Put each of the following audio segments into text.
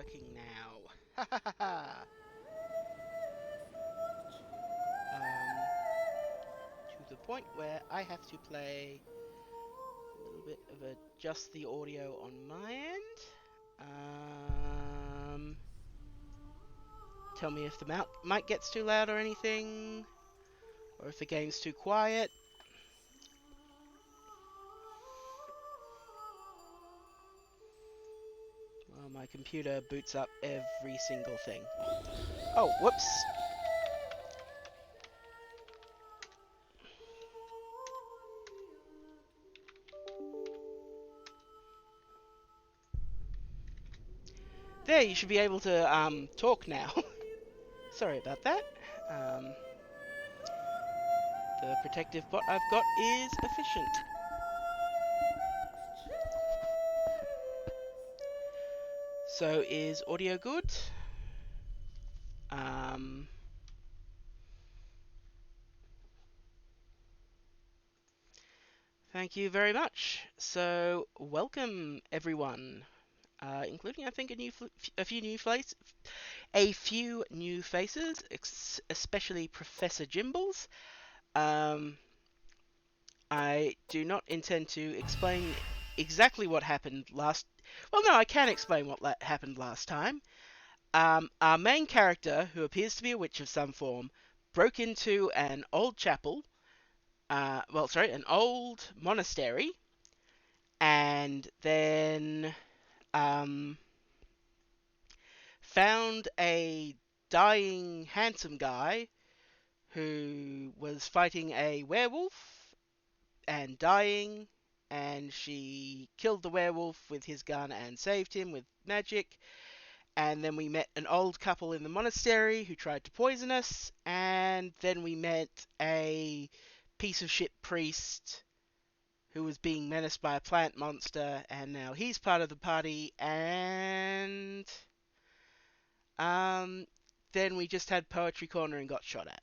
working now. Ha ha ha ha. To the point where I have to play a little bit of adjust the audio on my end. Tell me if the mic gets too loud or anything, or if the game's too quiet. Well, my computer boots up every single thing. Oh, whoops. There, you should be able to talk now. Sorry about that. The protective bot I've got is efficient. So is audio good? Um, Thank you very much. So welcome everyone, including I think a few new faces, especially Professor Jimbles. Um, I do not intend to explain exactly what happened last. Well, no, I can explain what happened last time. Our main character, who appears to be a witch of some form, broke into an old chapel. An old monastery, and then um, found a dying handsome guy who was fighting a werewolf and dying, and she killed the werewolf with his gun and saved him with magic. And then we met an old couple in the monastery who tried to poison us, and then we met a piece of shit priest who was being menaced by a plant monster, and now he's part of the party, and um, then we just had Poetry Corner and got shot at.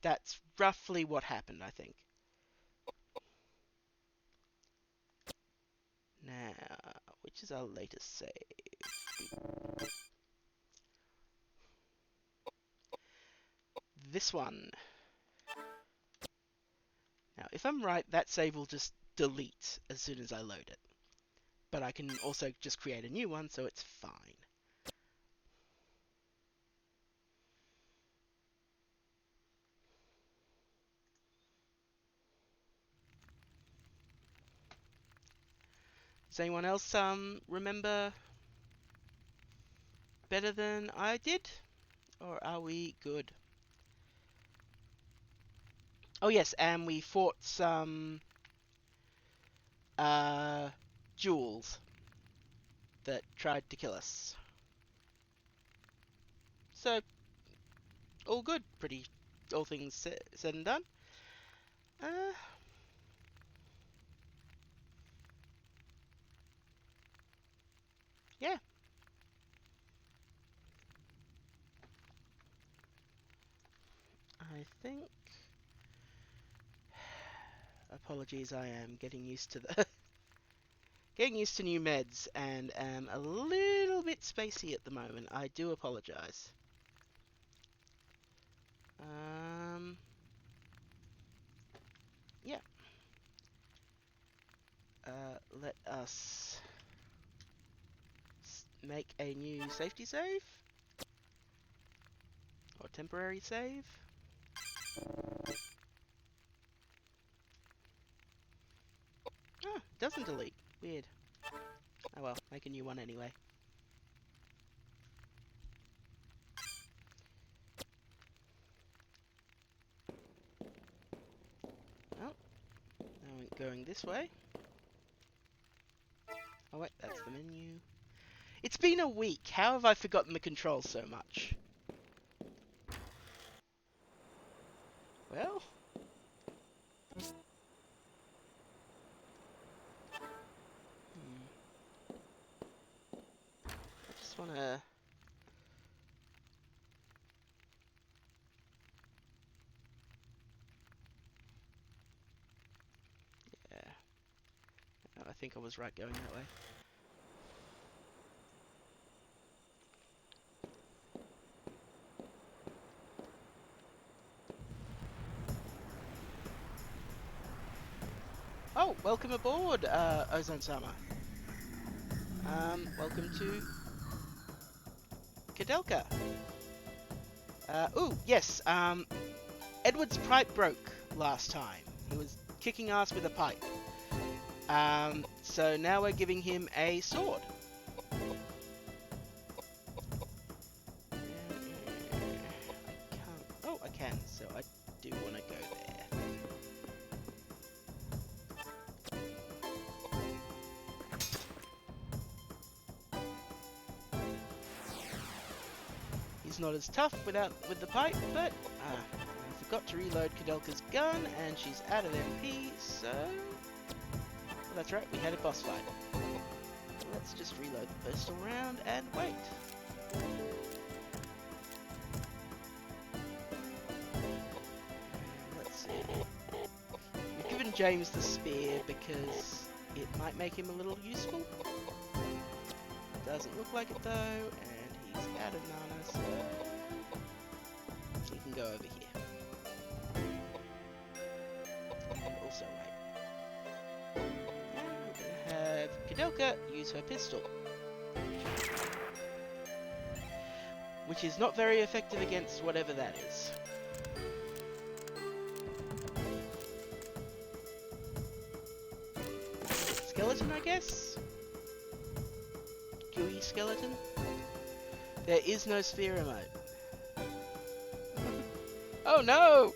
That's roughly what happened, I think. Now, which is our latest save? This one. Now, if I'm right, that save will just delete as soon as I load it. But I can also just create a new one, so it's fine. Does anyone else remember better than I did? Or are we good? Oh yes, and we fought some jewels that tried to kill us. So, all good, all things said and done. Uh, yeah. I think... Apologies, I am getting used to the... getting used to new meds, and am a little bit spacey at the moment. I do apologise. Yeah. Let us make a new safety save. Or temporary save. Oh, it doesn't delete. Weird. Oh well, make a new one anyway. Well, now we're going this way. Oh wait, that's the menu. It's been a week. How have I forgotten the controls so much? Well... I just wanna... Yeah. I think I was right going that way. Oh, welcome aboard, Ozone-sama. Welcome to Koudelka. Ooh, yes, Edward's pipe broke last time. He was kicking ass with a pipe. So now we're giving him a sword. I can, so I do want to go there. He's not as tough with the pipe, but I forgot to reload Koudelka's gun, and she's out of MP, so... Well, that's right, we had a boss fight. Let's just reload the pistol round and wait. Let's see. We've given James the spear because it might make him a little useful. Doesn't look like it though, and he's out of mana, so he can go over here. And also wait. And we're gonna have Koudelka use her pistol, which is not very effective against whatever that is. Skeleton, I guess? Gooey skeleton? There is no sphere emote. Oh no!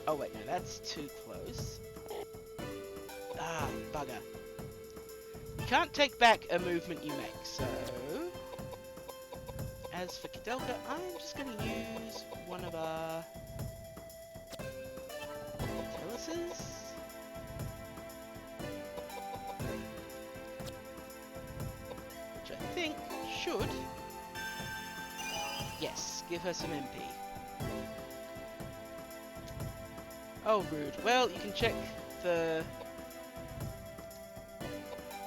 Oh wait, no, that's too close. Ah, bugger. You can't take back a movement you make, so... As for Koudelka, I'm just going to use one of our... Teleses? Which I think should... Yes, give her some MP. Oh, rude. Well, you can check the...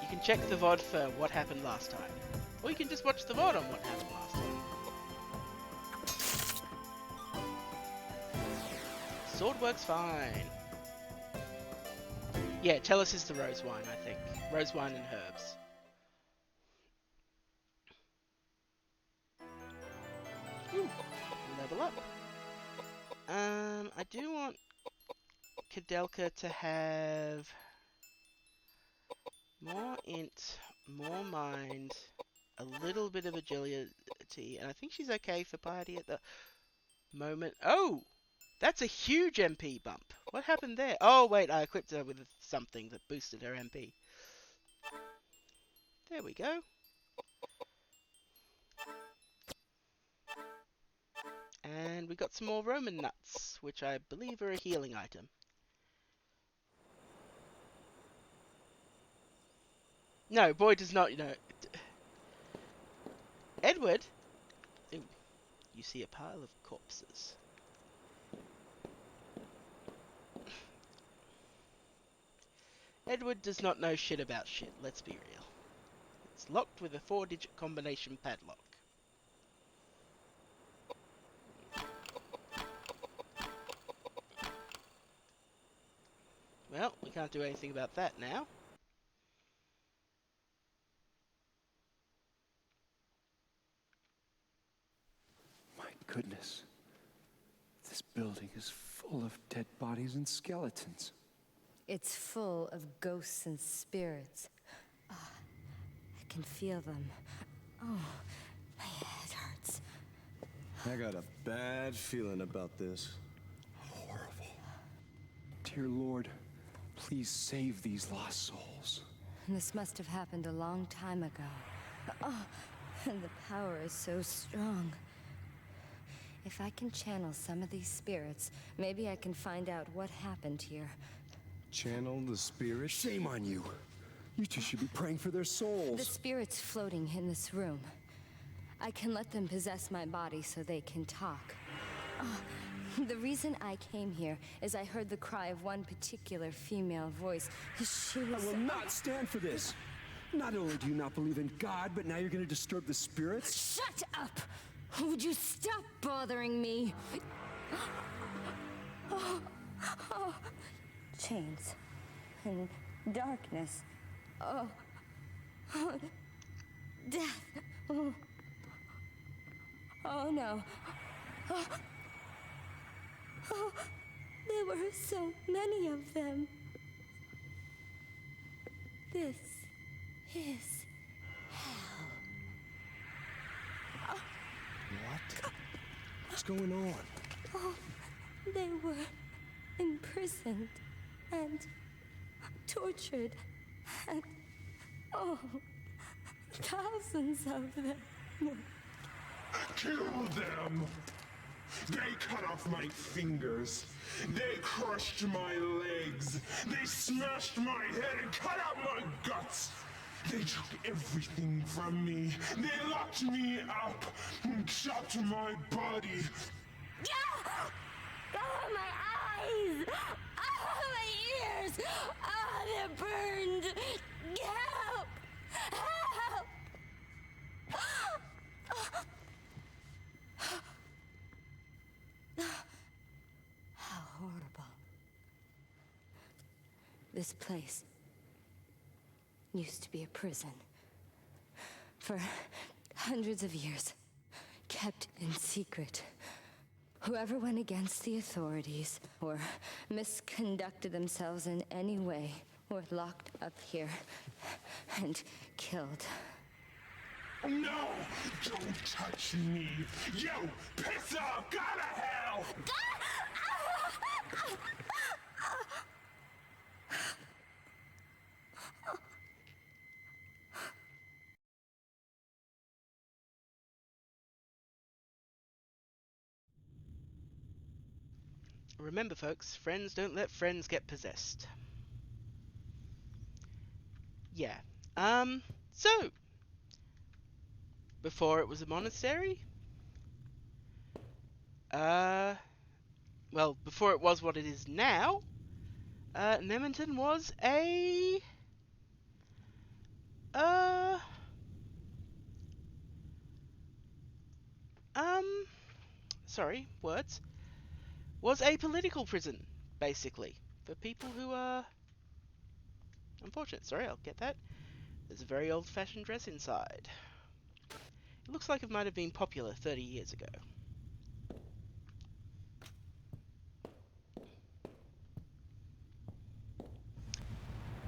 You can check the VOD for what happened last time. Or you can just watch the VOD on what happened last time. Sword works fine. Yeah, tell us is the rose wine, I think. Rose wine and herbs. Ooh, level up. I do want Koudelka to have more int, more mind, a little bit of agility, and I think she's okay for piety at the moment. Oh! That's a huge MP bump. What happened there? Oh, wait, I equipped her with something that boosted her MP. There we go. And we got some more Roman nuts, which I believe are a healing item. No, boy does not, you know... Edward? Ooh, you see a pile of corpses. Edward does not know shit about shit, let's be real. It's locked with a 4-digit combination padlock. Well, we can't do anything about that now. My goodness. This building is full of dead bodies and skeletons. It's full of ghosts and spirits. Oh, I can feel them. Oh, my head hurts. I got a bad feeling about this. Horrible. Dear Lord, please save these lost souls. This must have happened a long time ago. Oh, and the power is so strong. If I can channel some of these spirits, maybe I can find out what happened here. Channel the spirit? Shame on you. You two should be praying for their souls. The spirits floating in this room. I can let them possess my body so they can talk. Oh, the reason I came here is I heard the cry of one particular female voice. She was... I will not stand for this. Not only do you not believe in God, but now you're going to disturb the spirits? Shut up! Would you stop bothering me? Oh, chains and darkness. Oh, oh, death. Oh, oh no. Oh, oh, there were so many of them. This is hell. What? What's going on? Oh, they were imprisoned and tortured and, oh, thousands of them. Kill them! They cut off my fingers. They crushed my legs. They smashed my head and cut out my guts. They took everything from me. They locked me up and chopped my body. Oh, my eyes! Oh, my ears! Oh, they're burned! Help! Help! How horrible. This place used to be a prison. For hundreds of years, kept in secret. Whoever went against the authorities or misconducted themselves in any way were locked up here and killed. No! Don't touch me! You piss off! Go to hell! Remember, folks, friends don't let friends get possessed. Yeah. So, before it was a monastery? Well, before it was what it is now, Nementon was a, uh, sorry, words, was a political prison, basically, for people who are unfortunate. Sorry, I'll get that. There's a very old-fashioned dress inside. It looks like it might have been popular 30 years ago.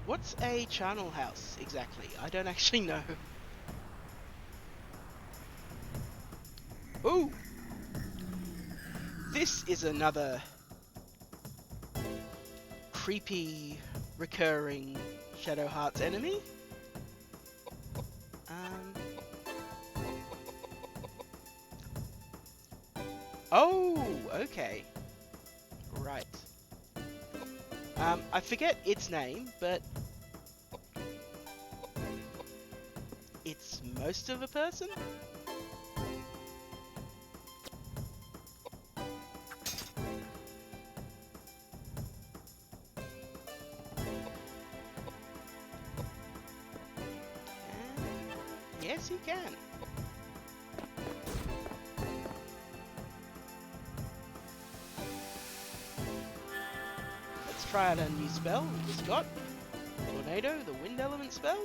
What's a charnel house, exactly? I don't actually know. Ooh! This is another creepy, recurring Shadow Hearts enemy. Oh, okay. Right. I forget its name, but it's most of a person? Yes, you can. Let's try out a new spell we just got. Tornado, the wind element spell.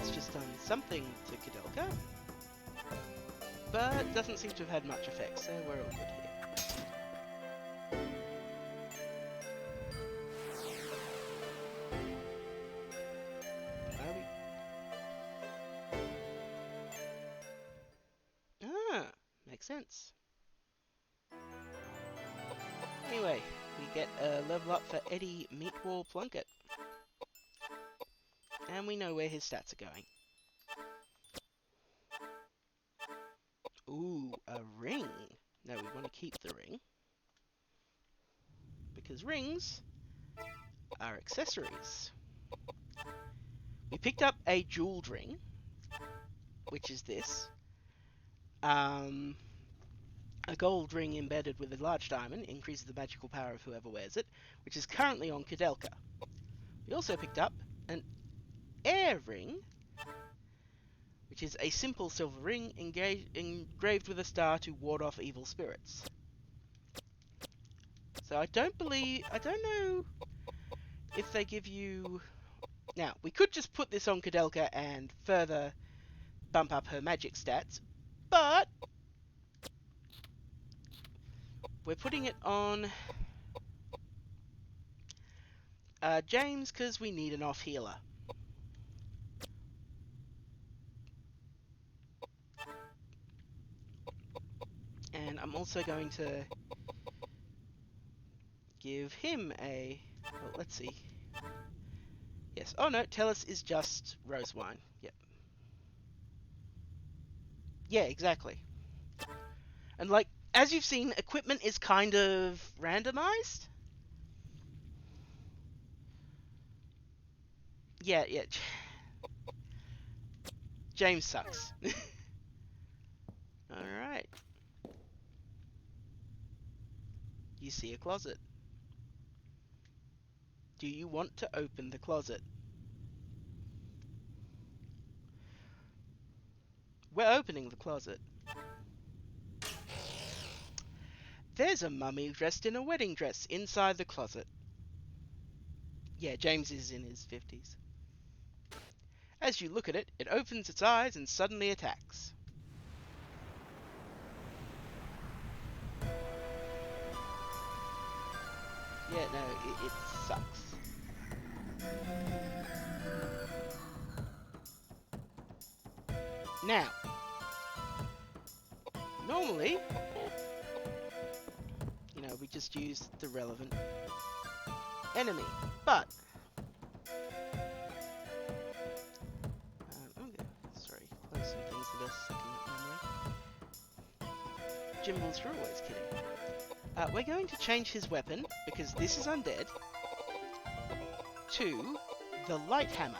It's just done something to Koudelka, but doesn't seem to have had much effect, so we're all good here. Makes sense. Anyway, we get a level up for Eddie Meatwall Plunkett. And we know where his stats are going. Ooh, a ring. No, we want to keep the ring. Because rings are accessories. We picked up a jeweled ring, which is this. A gold ring embedded with a large diamond increases the magical power of whoever wears it, which is currently on Koudelka. We also picked up an air ring, which is a simple silver ring engraved with a star to ward off evil spirits. So I don't know if they give you... Now, we could just put this on Koudelka and further bump up her magic stats, but we're putting it on James because we need an off healer. And I'm also going to give him a... Well, let's see. Yes. Oh no, Tellus is just rose wine. Yep. Yeah, exactly. And like, as you've seen, equipment is kind of randomized. Yeah, yeah. James sucks. Alright. You see a closet. Do you want to open the closet? We're opening the closet. There's a mummy dressed in a wedding dress inside the closet. Yeah, James is in his 50s. As you look at it, it opens its eyes and suddenly attacks. Yeah, no, it sucks. Now, normally, you know, we just use the relevant enemy, but I'm gonna, close some things that are sucking up memory. Jimbles, you're always kidding. We're going to change his weapon, because this is undead, to the light hammer.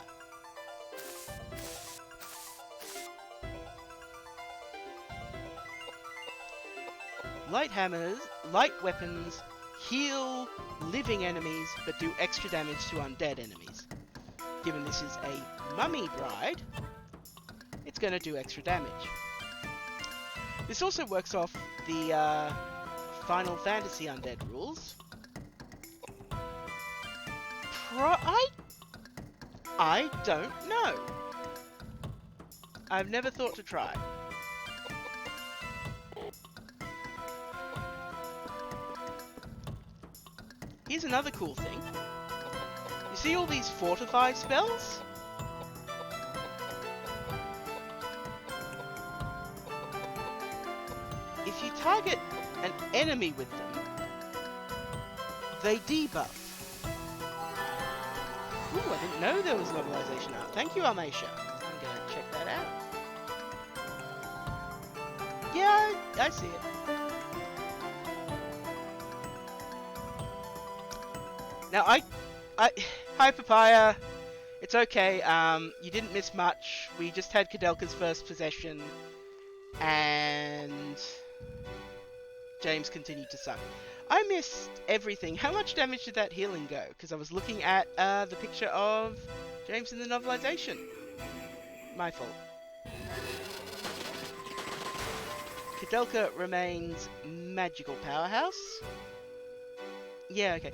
Light weapons heal living enemies, but do extra damage to undead enemies. Given this is a mummy bride, it's going to do extra damage. This also works off the Final Fantasy undead rules. I don't know. I've never thought to try. Here's another cool thing. You see all these fortify spells? If you target an enemy with them, they debuff. Ooh, I didn't know there was levelization art. Thank you, Amesha. I'm gonna check that out. Yeah, I see it. Now, hi Papaya. It's okay. You didn't miss much. We just had Koudelka's first possession, and James continued to suck. I missed everything. How much damage did that healing go? Because I was looking at the picture of James in the novelization. My fault. Koudelka remains magical powerhouse. Yeah, okay.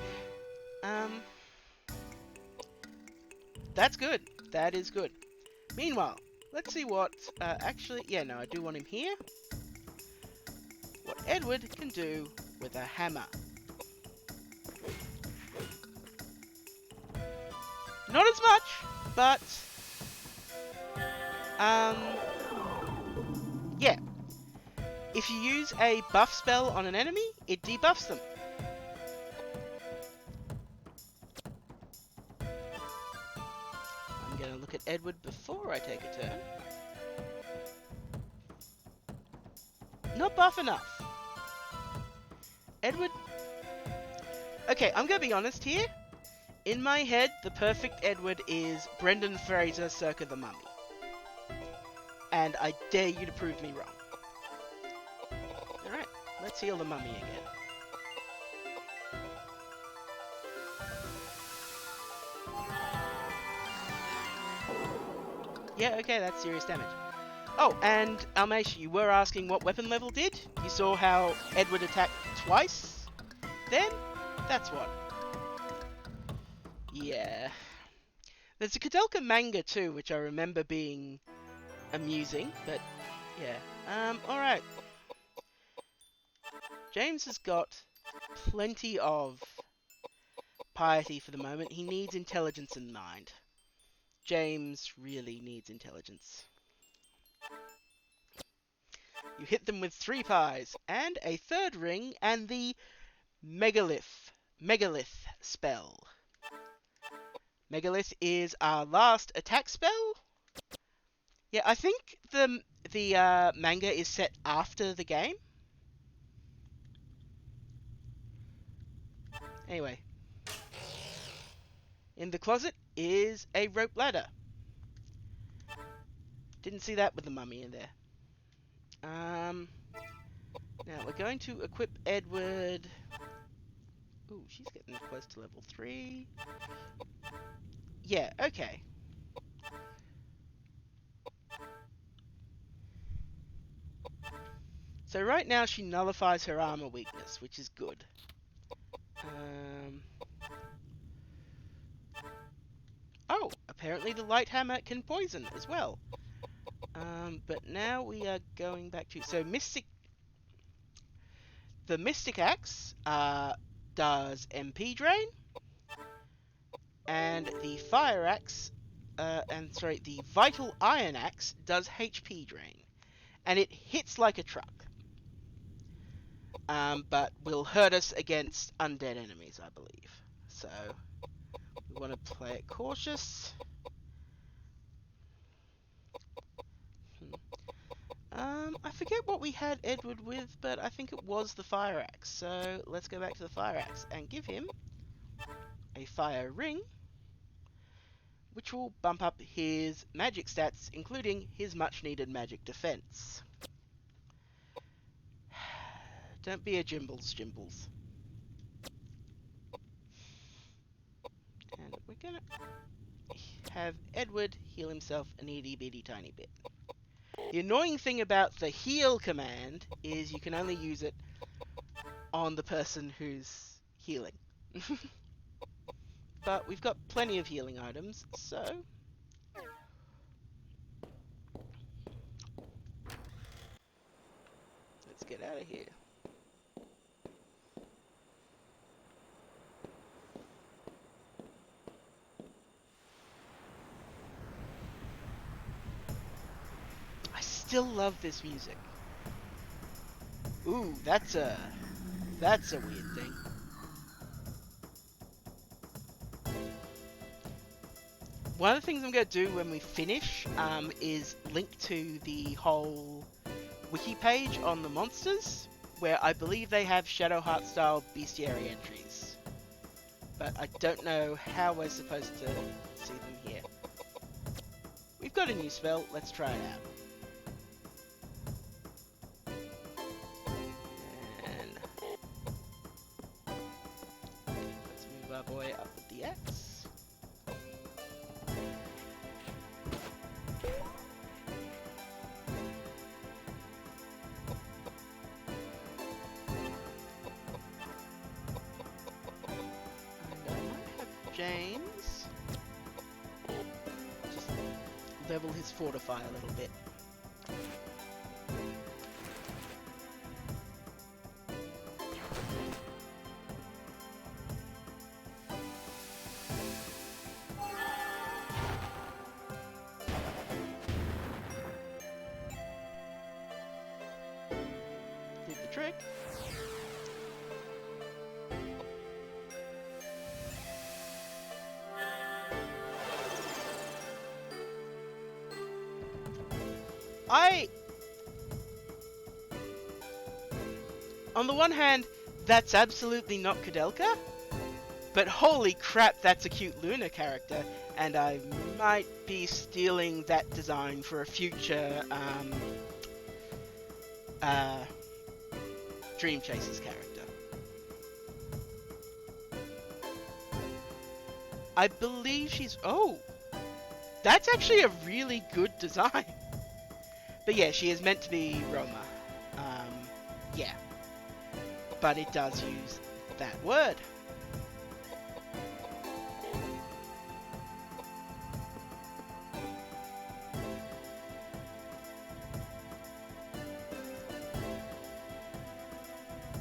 That's good. That is good. Meanwhile, let's see what... actually, yeah, no, I do want him here. What Edward can do with a hammer. Not as much, but... yeah. If you use a buff spell on an enemy, it debuffs them. I'm going to look at Edward before I take a turn. Not buff enough. Edward... Okay, I'm going to be honest here. In my head, the perfect Edward is Brendan Fraser circa the Mummy. And I dare you to prove me wrong. Alright, let's heal the Mummy again. Yeah, okay, that's serious damage. Oh, and Almesh, you were asking what weapon level did? You saw how Edward attacked twice? Then? That's what. Yeah. There's a Koudelka manga too, which I remember being amusing, but yeah. Alright. James has got plenty of piety for the moment. He needs intelligence in mind. James really needs intelligence. You hit them with 3 pies, and a 3rd ring, and the Megalith spell. Megalith is our last attack spell. Yeah, I think the manga is set after the game. Anyway. In the closet is a rope ladder. Didn't see that with the mummy in there. Now we're going to equip Edward. Ooh, she's getting close to level 3. Yeah, okay. So right now she nullifies her armor weakness, which is good. Oh, apparently the light hammer can poison as well. But now we are going back to... So the Mystic Axe does MP drain. And the Fire Axe... the Vital Iron Axe does HP drain. And it hits like a truck. But will hurt us against undead enemies, I believe. So, we want to play it cautious. I forget what we had Edward with, but I think it was the Fire Axe. So, let's go back to the Fire Axe and give him a Fire Ring, which will bump up his magic stats, including his much-needed magic defense. Don't be a Jimbles. And we're gonna have Edward heal himself an itty-bitty tiny bit. The annoying thing about the heal command is you can only use it on the person who's healing. But we've got plenty of healing items, so... let's get out of here. I still love this music. Ooh, that's a weird thing. One of the things I'm going to do when we finish is link to the whole wiki page on the monsters, where I believe they have Shadowheart style bestiary entries. But I don't know how we're supposed to see them here. We've got a new spell, let's try it out. And let's move our boy up with the axe. James just level his fortify a little bit. Did the trick. On the one hand, that's absolutely not Koudelka, but holy crap, that's a cute Luna character, and I might be stealing that design for a future Dream Chasers character. I believe she's... oh! That's actually a really good design. But yeah, she is meant to be Roma. Yeah. But it does use that word.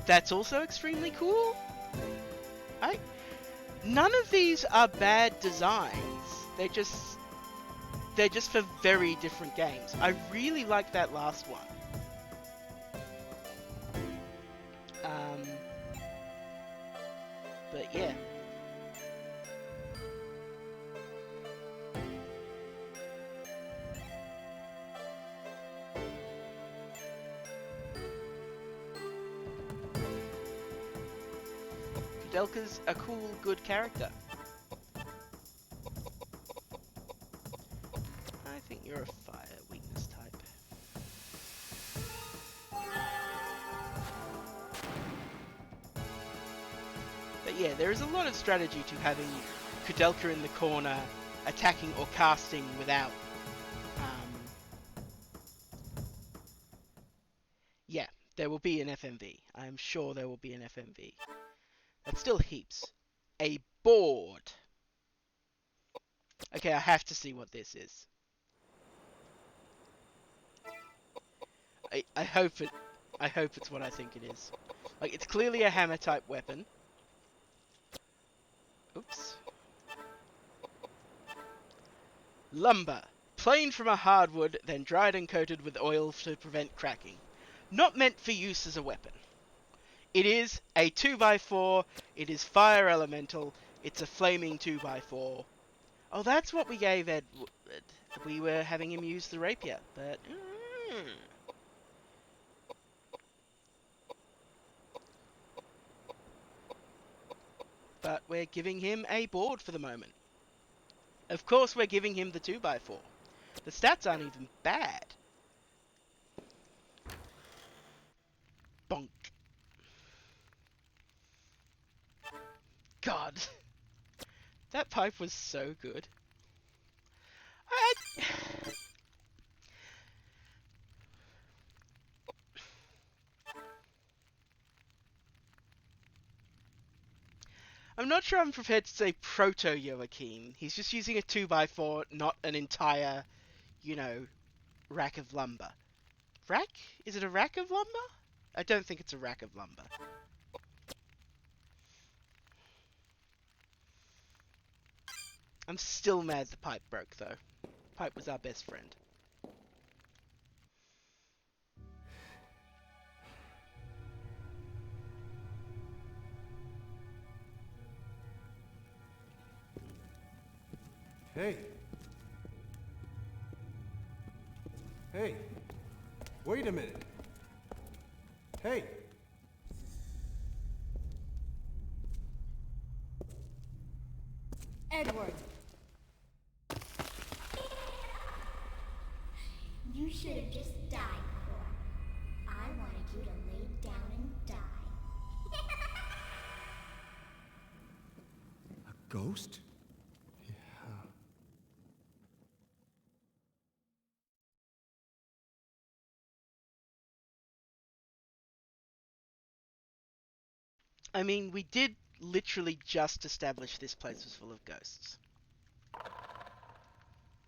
That's also extremely cool. None of these are bad designs. They're just for very different games. I really like that last one. Um, but yeah. Koudelka's a cool, good character. I think you're a fire weakness type. But yeah, there is a lot of strategy to having Koudelka in the corner, attacking or casting without. Yeah, there will be an FMV. I am sure there will be an FMV. That's still heaps. A board. Okay, I have to see what this is. I hope it's what I think it is. Like, it's clearly a hammer type weapon. Oops. Lumber. Planed from a hardwood, then dried and coated with oil to prevent cracking. Not meant for use as a weapon. It is a 2x4. It is fire elemental. It's a flaming 2x4. Oh, that's what we gave Edward. We were having him use the rapier, but... But we're giving him a board for the moment. Of course we're giving him the 2x4. The stats aren't even bad. Bonk. God. That pipe was so good. I'm not sure I'm prepared to say proto-Joachim. He's just using a 2x4, not an entire, you know, rack of lumber. Rack? Is it a rack of lumber? I don't think it's a rack of lumber. I'm still mad the pipe broke, though. Pipe was our best friend. Hey. Hey. Wait a minute. Hey. Edward! You should have just died before. I wanted you to lay down and die. A ghost? Yeah. I mean, we did literally just establish this place was full of ghosts.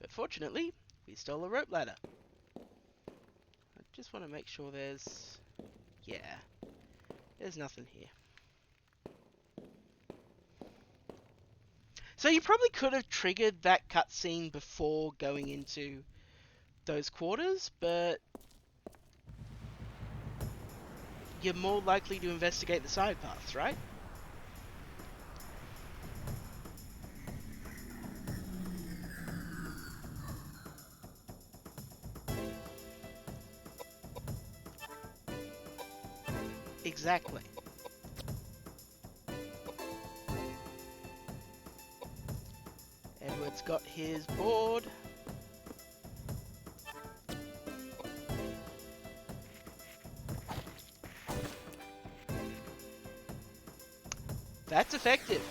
But fortunately, we stole a rope ladder. I just want to make sure there's... Yeah. There's nothing here. So you probably could have triggered that cutscene before going into those quarters, but... you're more likely to investigate the side paths, right? Exactly. Edward's got his board. That's effective.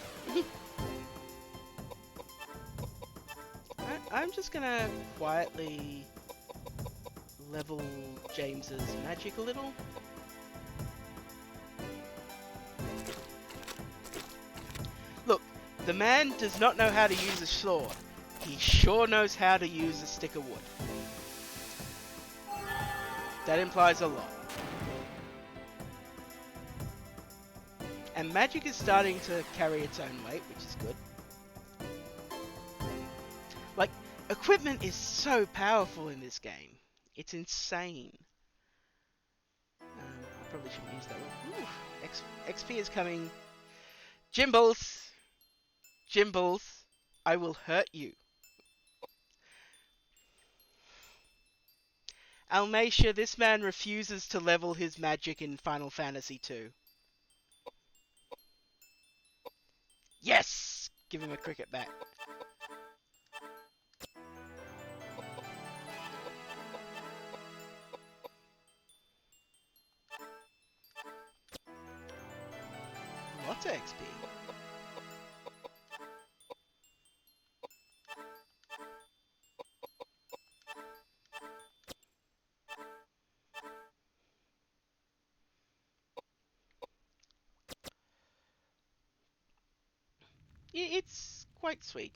I'm just gonna quietly level James's magic a little. Look, the man does not know how to use a sword. He sure knows how to use a stick of wood. That implies a lot. And magic is starting to carry its own weight, which is good. Like, equipment is so powerful in this game. It's insane. I probably shouldn't use that one. Ooh, XP is coming. Jimbles! Jimbles, I will hurt you. Almacia, this man refuses to level his magic in Final Fantasy II. Yes! Give him a cricket bat. Lots of XP. Yeah, it's quite sweet.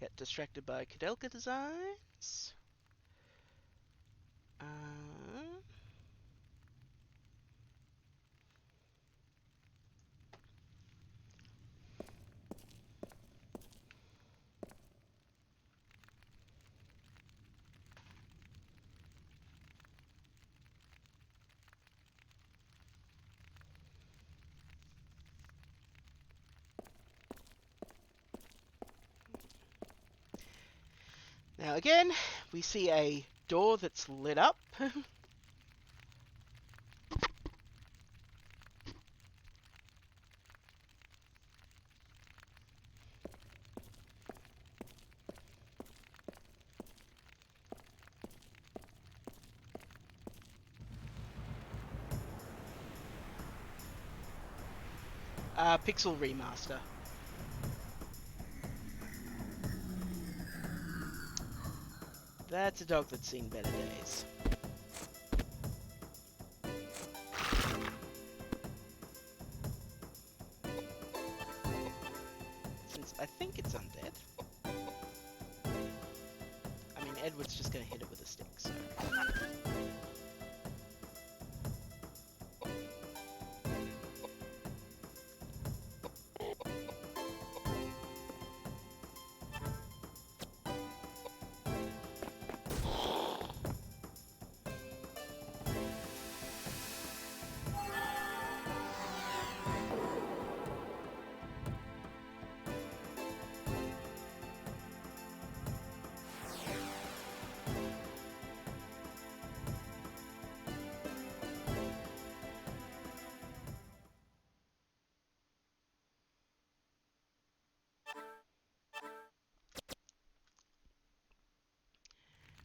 Get distracted by Koudelka designs. Now again, we see a door that's lit up. Pixel remaster. That's a dog that's seen better days. Since I think it's undead. I mean, Edward's just gonna hit it with a stick, so...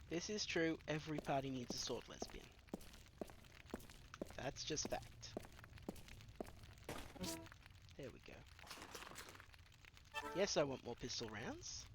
This is true, every party needs a sword lesbian. That's just fact. There we go. Yes, I want more pistol rounds.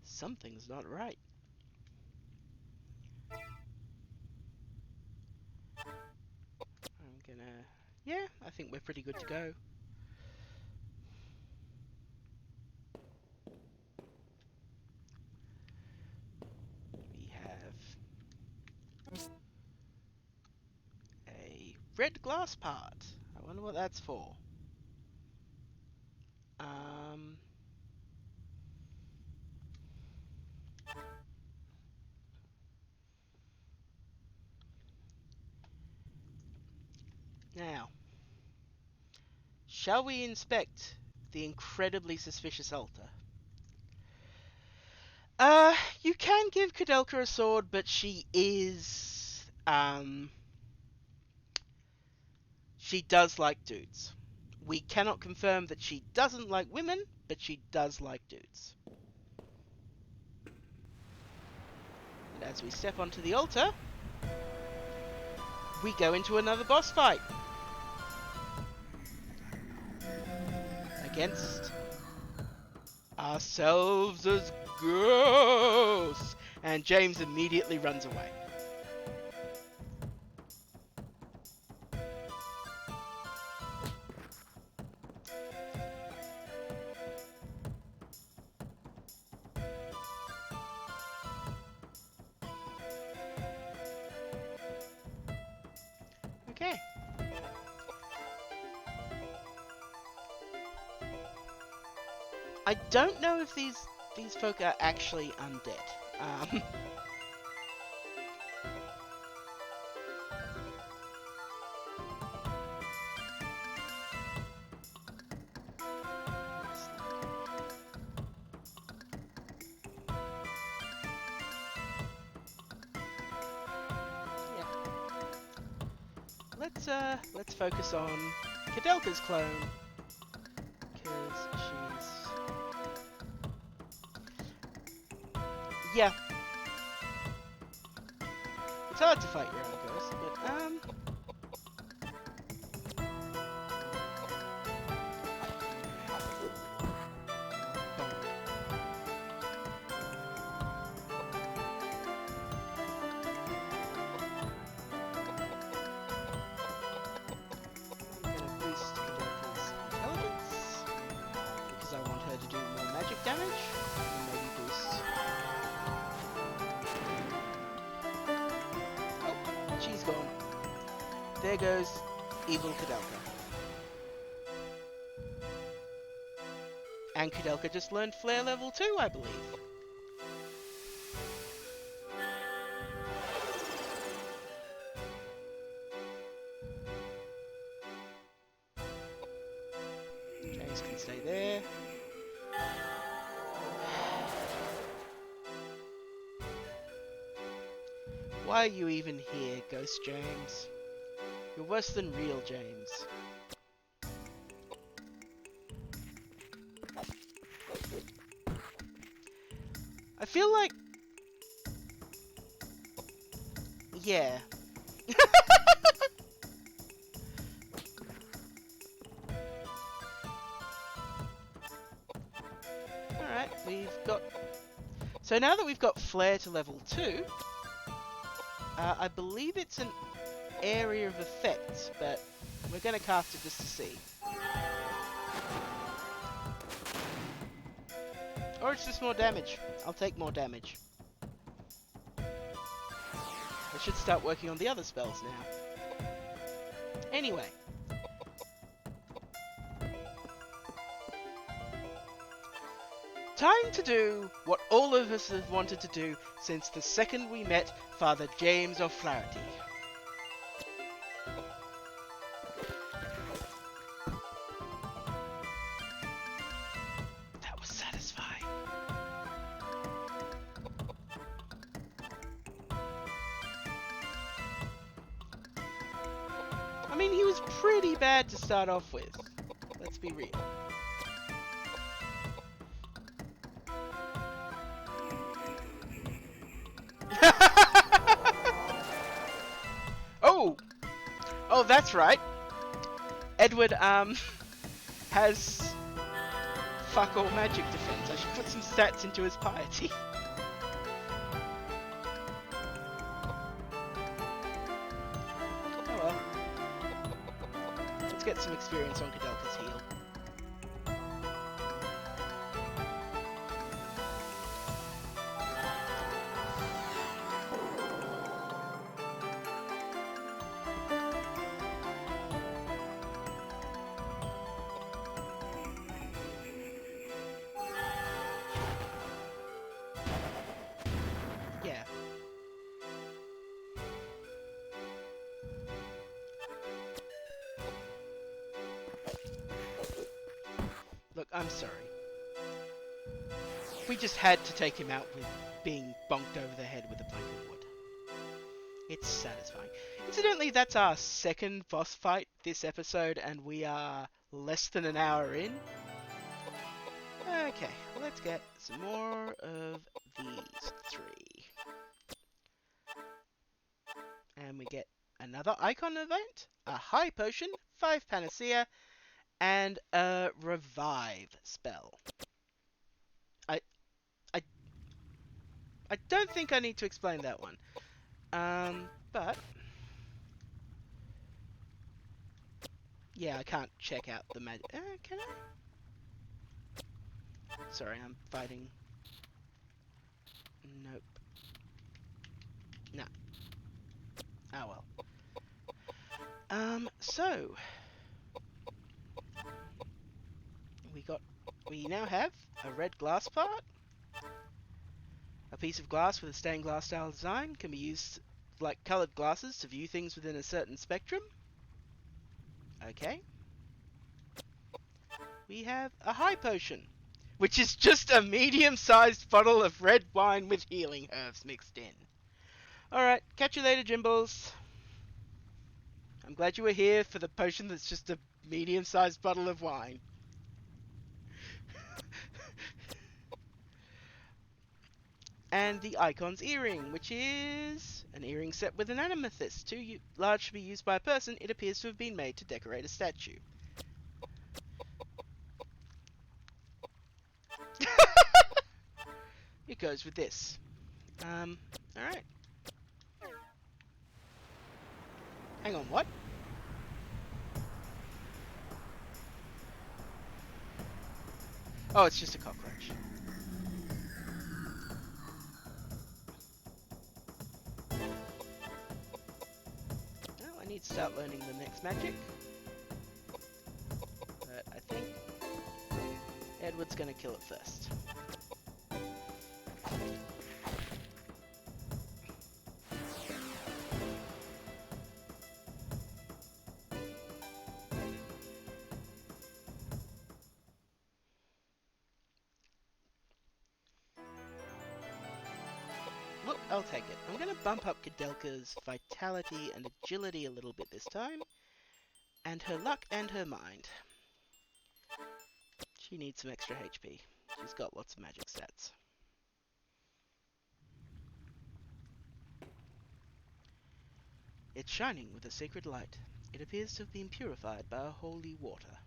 Something's not right. I'm gonna... Yeah, I think we're pretty good to go. We have a red glass part. I wonder what that's for. Now, shall we inspect the incredibly suspicious altar? You can give Koudelka a sword, but she is She does like dudes. We cannot confirm that she doesn't like women, but she does like dudes. And as we step onto the altar, we go into another boss fight. Against ourselves as ghosts. And James immediately runs away. Okay. I don't know if these folk are actually undead. Yeah. Let's focus on Koudelka's clone, because yeah. It's hard to fight your own ghost, but I'm gonna boost Koudelka's intelligence because I want her to do more magic damage, and maybe boost. Oh, she's gone. There goes evil Koudelka. And Koudelka just learned Flare level 2, I believe. James can stay there. Why are you even here, Ghost James? You're worse than real James. I feel like... yeah. Alright, we've got... So now that we've got Flare to level 2, I believe it's an area of effect, but we're going to cast it just to see. Or it's just more damage. I'll take more damage. I should start working on the other spells now. Anyway. Time to do what all of us have wanted to do since the second we met Father James O'Flaherty. That was satisfying. I mean, he was pretty bad to start off with. Let's be real. Oh, that's right. Edward, has fuck all magic defense. I should put some stats into his piety. Oh well. Let's get some experience on Koudelka's heal. Yeah. Look, I'm sorry. We just had to take him out with being bonked over the head with a plank of wood. It's satisfying. Incidentally, that's our second boss fight this episode, and we are less than an hour in. Okay, let's get some more of these three. And we get another icon event, a high potion, 5 panacea, and a revive spell. I I I don't think I need to explain that one. But yeah, I can't check out the magic. Can I? Sorry, I'm fighting. Nope. Nah. Oh well. So we now have a red glass part. A piece of glass with a stained glass style design can be used like coloured glasses to view things within a certain spectrum. Okay. We have a high potion, which is just a medium-sized bottle of red wine with healing herbs mixed in. Alright, catch you later, Jimballs. I'm glad you were here for the potion that's just a medium-sized bottle of wine. And the Icon's earring, which is an earring set with an amethyst. Too large to be used by a person, it appears to have been made to decorate a statue. It goes with this. Alright. Hang on, what? Oh, it's just a cockroach. Well, I need to start learning the next magic. But I think Edward's gonna kill it first. Look, I'll take it. I'm gonna bump up Koudelka's vitality and agility a little bit this time. And her luck and her mind. She needs some extra HP. She's got lots of magic stats. It's shining with a sacred light. It appears to have been purified by a holy water.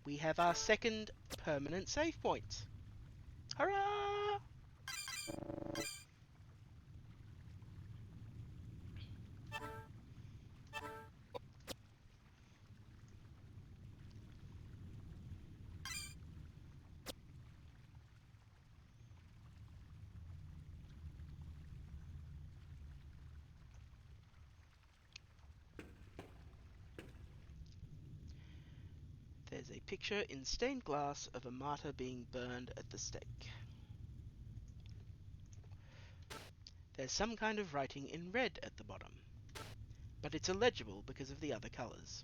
We have our second permanent save point. Hurrah! There's a picture in stained glass of a martyr being burned at the stake. There's some kind of writing in red at the bottom, but it's illegible because of the other colours.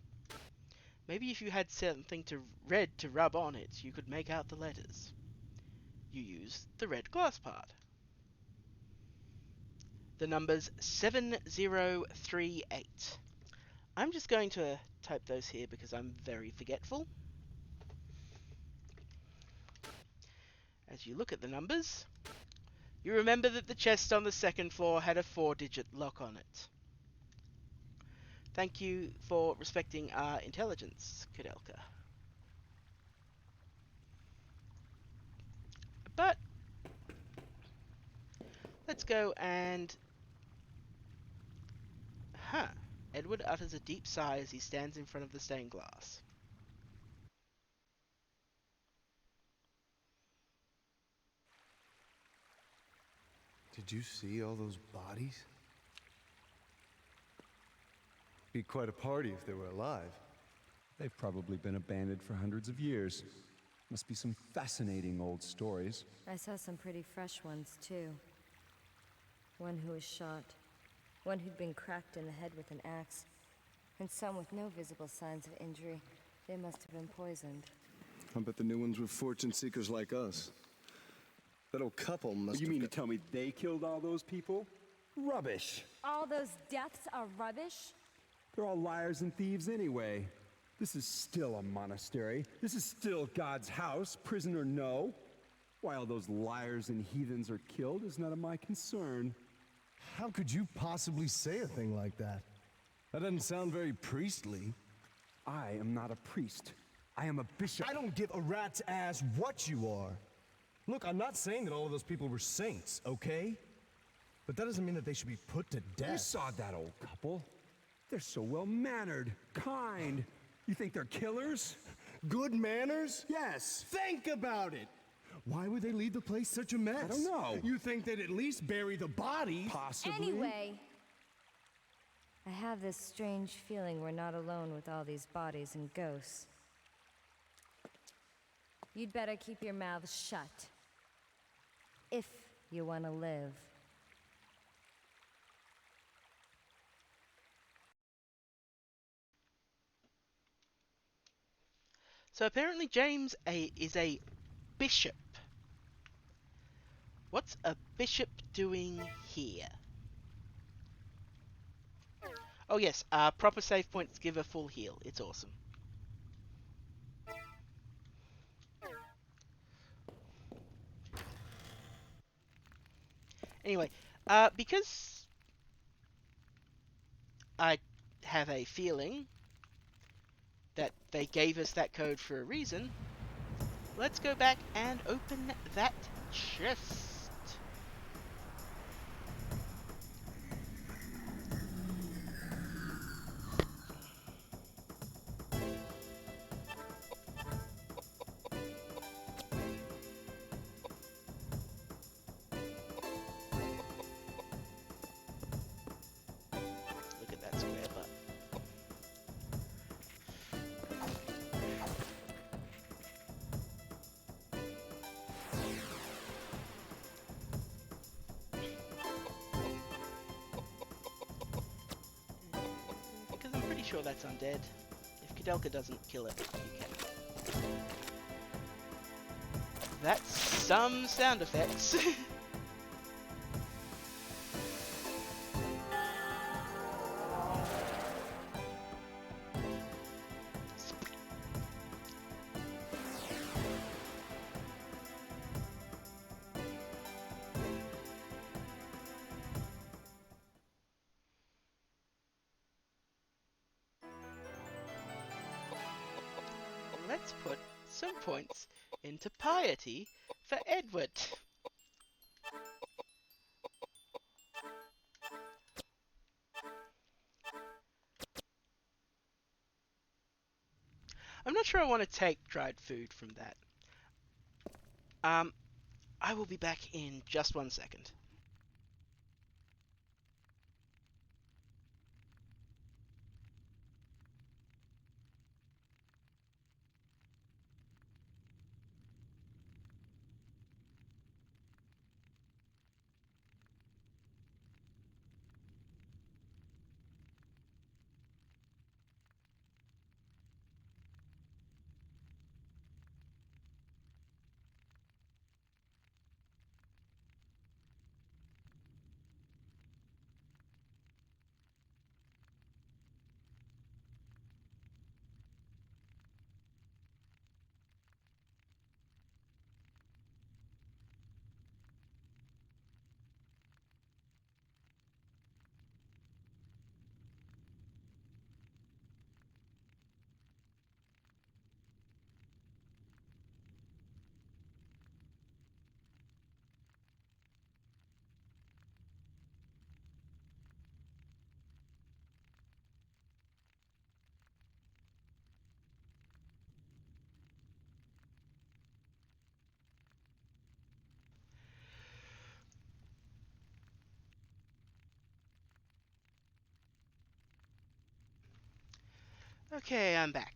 Maybe if you had something red to rub on it, you could make out the letters. You use the red glass part. The number's 7038. I'm just going to type those here because I'm very forgetful. As you look at the numbers, you remember that the chest on the second floor had a 4-digit lock on it. Thank you for respecting our intelligence, Koudelka. But let's go and... Edward utters a deep sigh as he stands in front of the stained glass. Did you see all those bodies? Be quite a party if they were alive. They've probably been abandoned for hundreds of years. Must be some fascinating old stories. I saw some pretty fresh ones, too. One who was shot, one who'd been cracked in the head with an axe, and some with no visible signs of injury. They must have been poisoned. I bet the new ones were fortune seekers like us. That old couple must You have mean to got... tell me they killed all those people? Rubbish. All those deaths are rubbish? They're all liars and thieves anyway. This is still a monastery. This is still God's house, prison or no. Why all those liars and heathens are killed is none of my concern. How could you possibly say a thing like that? That doesn't sound very priestly. I am not a priest. I am a bishop. I don't give a rat's ass what you are. Look, I'm not saying that all of those people were saints, okay? But that doesn't mean that they should be put to death. You saw that old couple. They're so well-mannered, kind. You think they're killers? Good manners? Yes. Think about it. Why would they leave the place such a mess? I don't know. You think they'd at least bury the body? Possibly. Anyway, I have this strange feeling we're not alone with all these bodies and ghosts. You'd better keep your mouths shut. If you want to live. So apparently James is a bishop. What's a bishop doing here? Oh yes, proper save points give a full heal. It's awesome. Anyway, because I have a feeling that they gave us that code for a reason, let's go back and open that chest. Look at that square butt. Because I'm pretty sure that's undead. If Koudelka doesn't kill it, you can. That's some sound effects. Let's put some points into piety for Edward. I'm not sure I want to take dried food from that. I will be back in just 1 second. Okay, I'm back.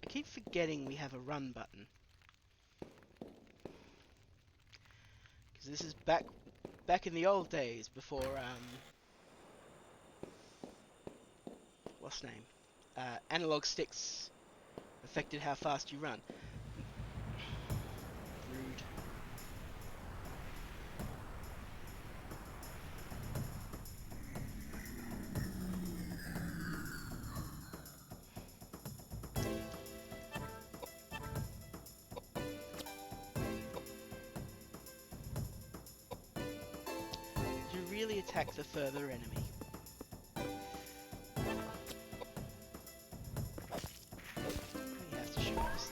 I keep forgetting we have a run button. Because this is back in the old days before what's name? Analog sticks affected how fast you run. Rude. You really attack the further enemy. He has to shoot us.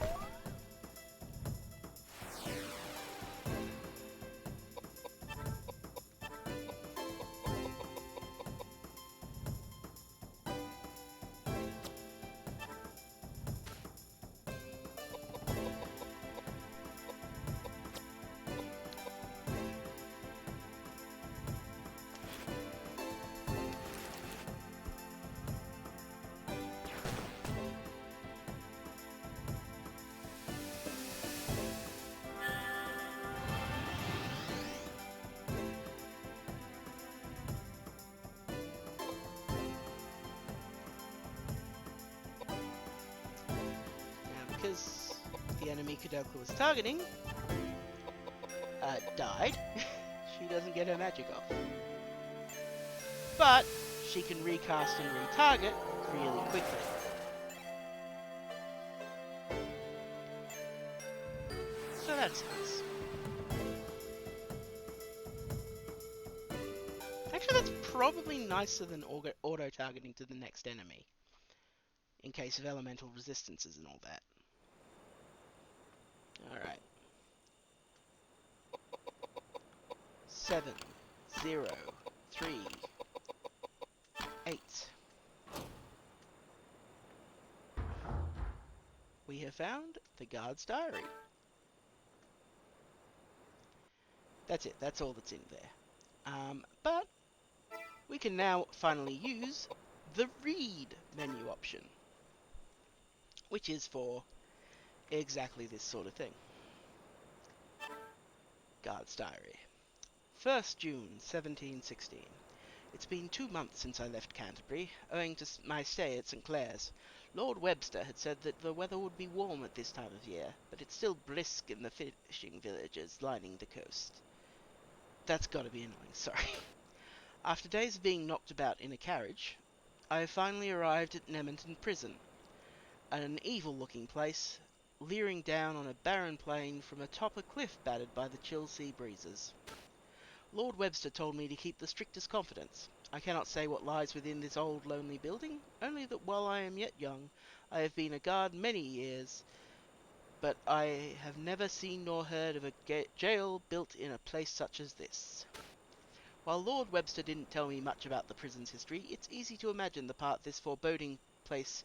Now, because the enemy Koudelka was targeting died, she doesn't get her magic off. But she can recast and retarget really quickly. So that's nice. Actually, that's probably nicer than auto-targeting to the next enemy, in case of elemental resistances and all that. Alright. 7, 0, 3, 8. We have found the guard's diary. That's it, that's all that's in there. But we can now finally use the read menu option, which is for exactly this sort of thing. Guard's diary. 1st June 1716. It's been 2 months since I left Canterbury, owing to my stay at St. Clair's. Lord Webster had said that the weather would be warm at this time of year, but it's still brisk in the fishing villages lining the coast. That's gotta be annoying, sorry. After days of being knocked about in a carriage, I have finally arrived at Nemerton Prison, an evil-looking place, leering down on a barren plain from atop a cliff battered by the chill sea breezes. Lord Webster told me to keep the strictest confidence. I cannot say what lies within this old lonely building, only that while I am yet young, I have been a guard many years, but I have never seen nor heard of a jail built in a place such as this. While Lord Webster didn't tell me much about the prison's history, it's easy to imagine the part this foreboding place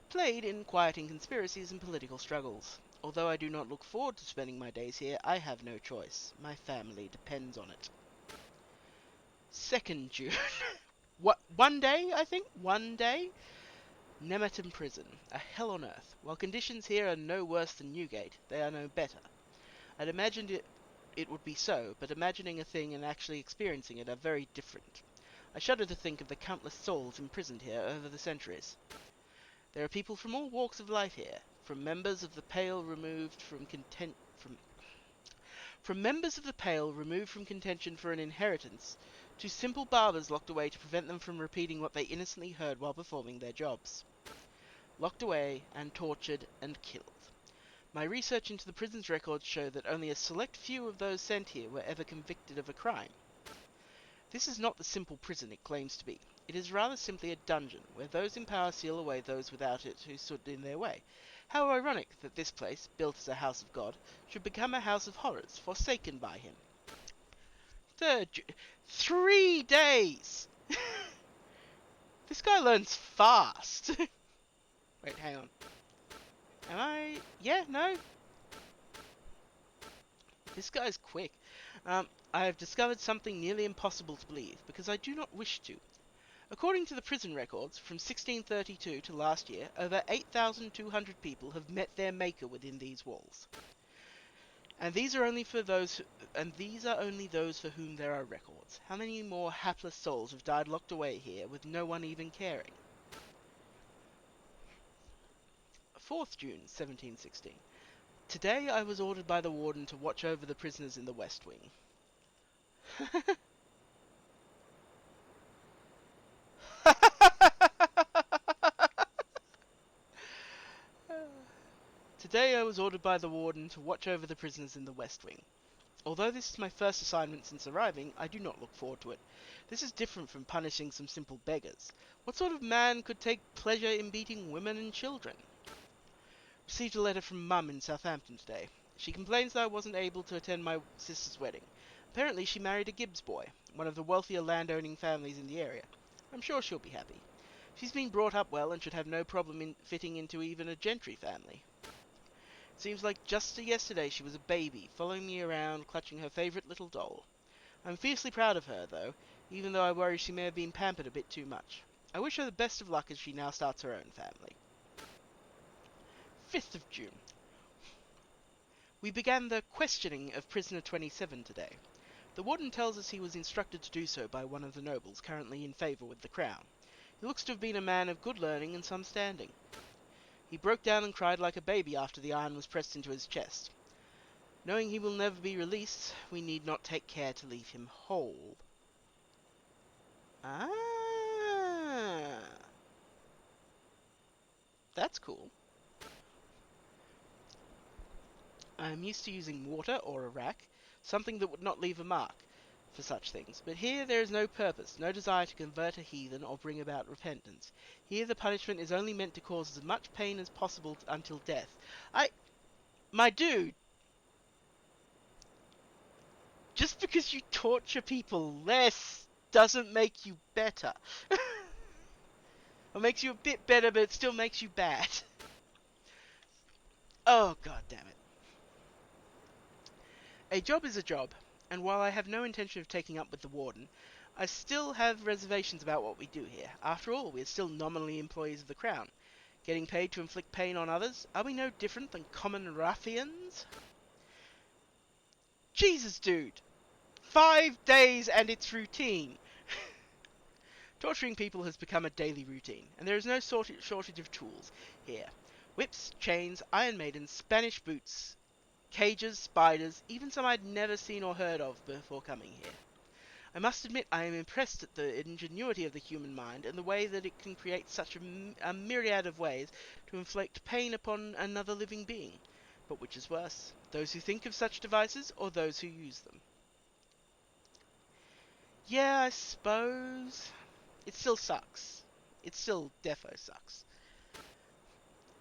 played in quieting conspiracies and political struggles. Although I do not look forward to spending my days here, I have no choice. My family depends on it. 2nd June. One day, I think? One day? Nemerton Prison. A hell on earth. While conditions here are no worse than Newgate, they are no better. I'd imagined it would be so, but imagining a thing and actually experiencing it are very different. I shudder to think of the countless souls imprisoned here over the centuries. There are people from all walks of life here, from members of the Pale removed from contention for an inheritance, to simple barbers locked away to prevent them from repeating what they innocently heard while performing their jobs. Locked away and tortured and killed. My research into the prison's records show that only a select few of those sent here were ever convicted of a crime. This is not the simple prison it claims to be. It is rather simply a dungeon, where those in power seal away those without it who stood in their way. How ironic that this place, built as a house of God, should become a house of horrors, forsaken by him. 3rd June. 3 days! This guy learns fast. Wait, hang on. Am I... Yeah, no? This guy's quick. I have discovered something nearly impossible to believe, because I do not wish to. According to the prison records, from 1632 to last year, over 8,200 people have met their maker within these walls. And these are only those for whom there are records. How many more hapless souls have died locked away here with no one even caring? 24th June, 1716. Today I was ordered by the warden to watch over the prisoners in the West Wing. Today I was ordered by the warden to watch over the prisoners in the West Wing. Although this is my first assignment since arriving, I do not look forward to it. This is different from punishing some simple beggars. What sort of man could take pleasure in beating women and children? Received a letter from Mum in Southampton today. She complains that I wasn't able to attend my sister's wedding. Apparently she married a Gibbs boy, one of the wealthier landowning families in the area. I'm sure she'll be happy. She's been brought up well and should have no problem in fitting into even a gentry family. Seems like just yesterday she was a baby, following me around, clutching her favourite little doll. I'm fiercely proud of her, though, even though I worry she may have been pampered a bit too much. I wish her the best of luck as she now starts her own family. 5th of June. We began the questioning of prisoner 27 today. The warden tells us he was instructed to do so by one of the nobles currently in favour with the crown. He looks to have been a man of good learning and some standing. He broke down and cried like a baby after the iron was pressed into his chest. Knowing he will never be released, we need not take care to leave him whole. Ah, that's cool. I am used to using water or a rack, something that would not leave a mark, for such things, but here there is no purpose, no desire to convert a heathen or bring about repentance. Here the punishment is only meant to cause as much pain as possible until death. My dude, just because you torture people less doesn't make you better. Or makes you a bit better, but it still makes you bad. Oh, god damn it. A job is a job, and while I have no intention of taking up with the warden, I still have reservations about what we do here. After all, we are still nominally employees of the Crown. Getting paid to inflict pain on others, are we no different than common ruffians? Jesus, dude! 5 days and it's routine! Torturing people has become a daily routine, and there is no shortage of tools here. Whips, chains, Iron Maidens, Spanish boots, cages, spiders, even some I'd never seen or heard of before coming here. I must admit I am impressed at the ingenuity of the human mind and the way that it can create such a myriad of ways to inflict pain upon another living being. But which is worse, those who think of such devices or those who use them? Yeah, I suppose. It still sucks. It still defo sucks.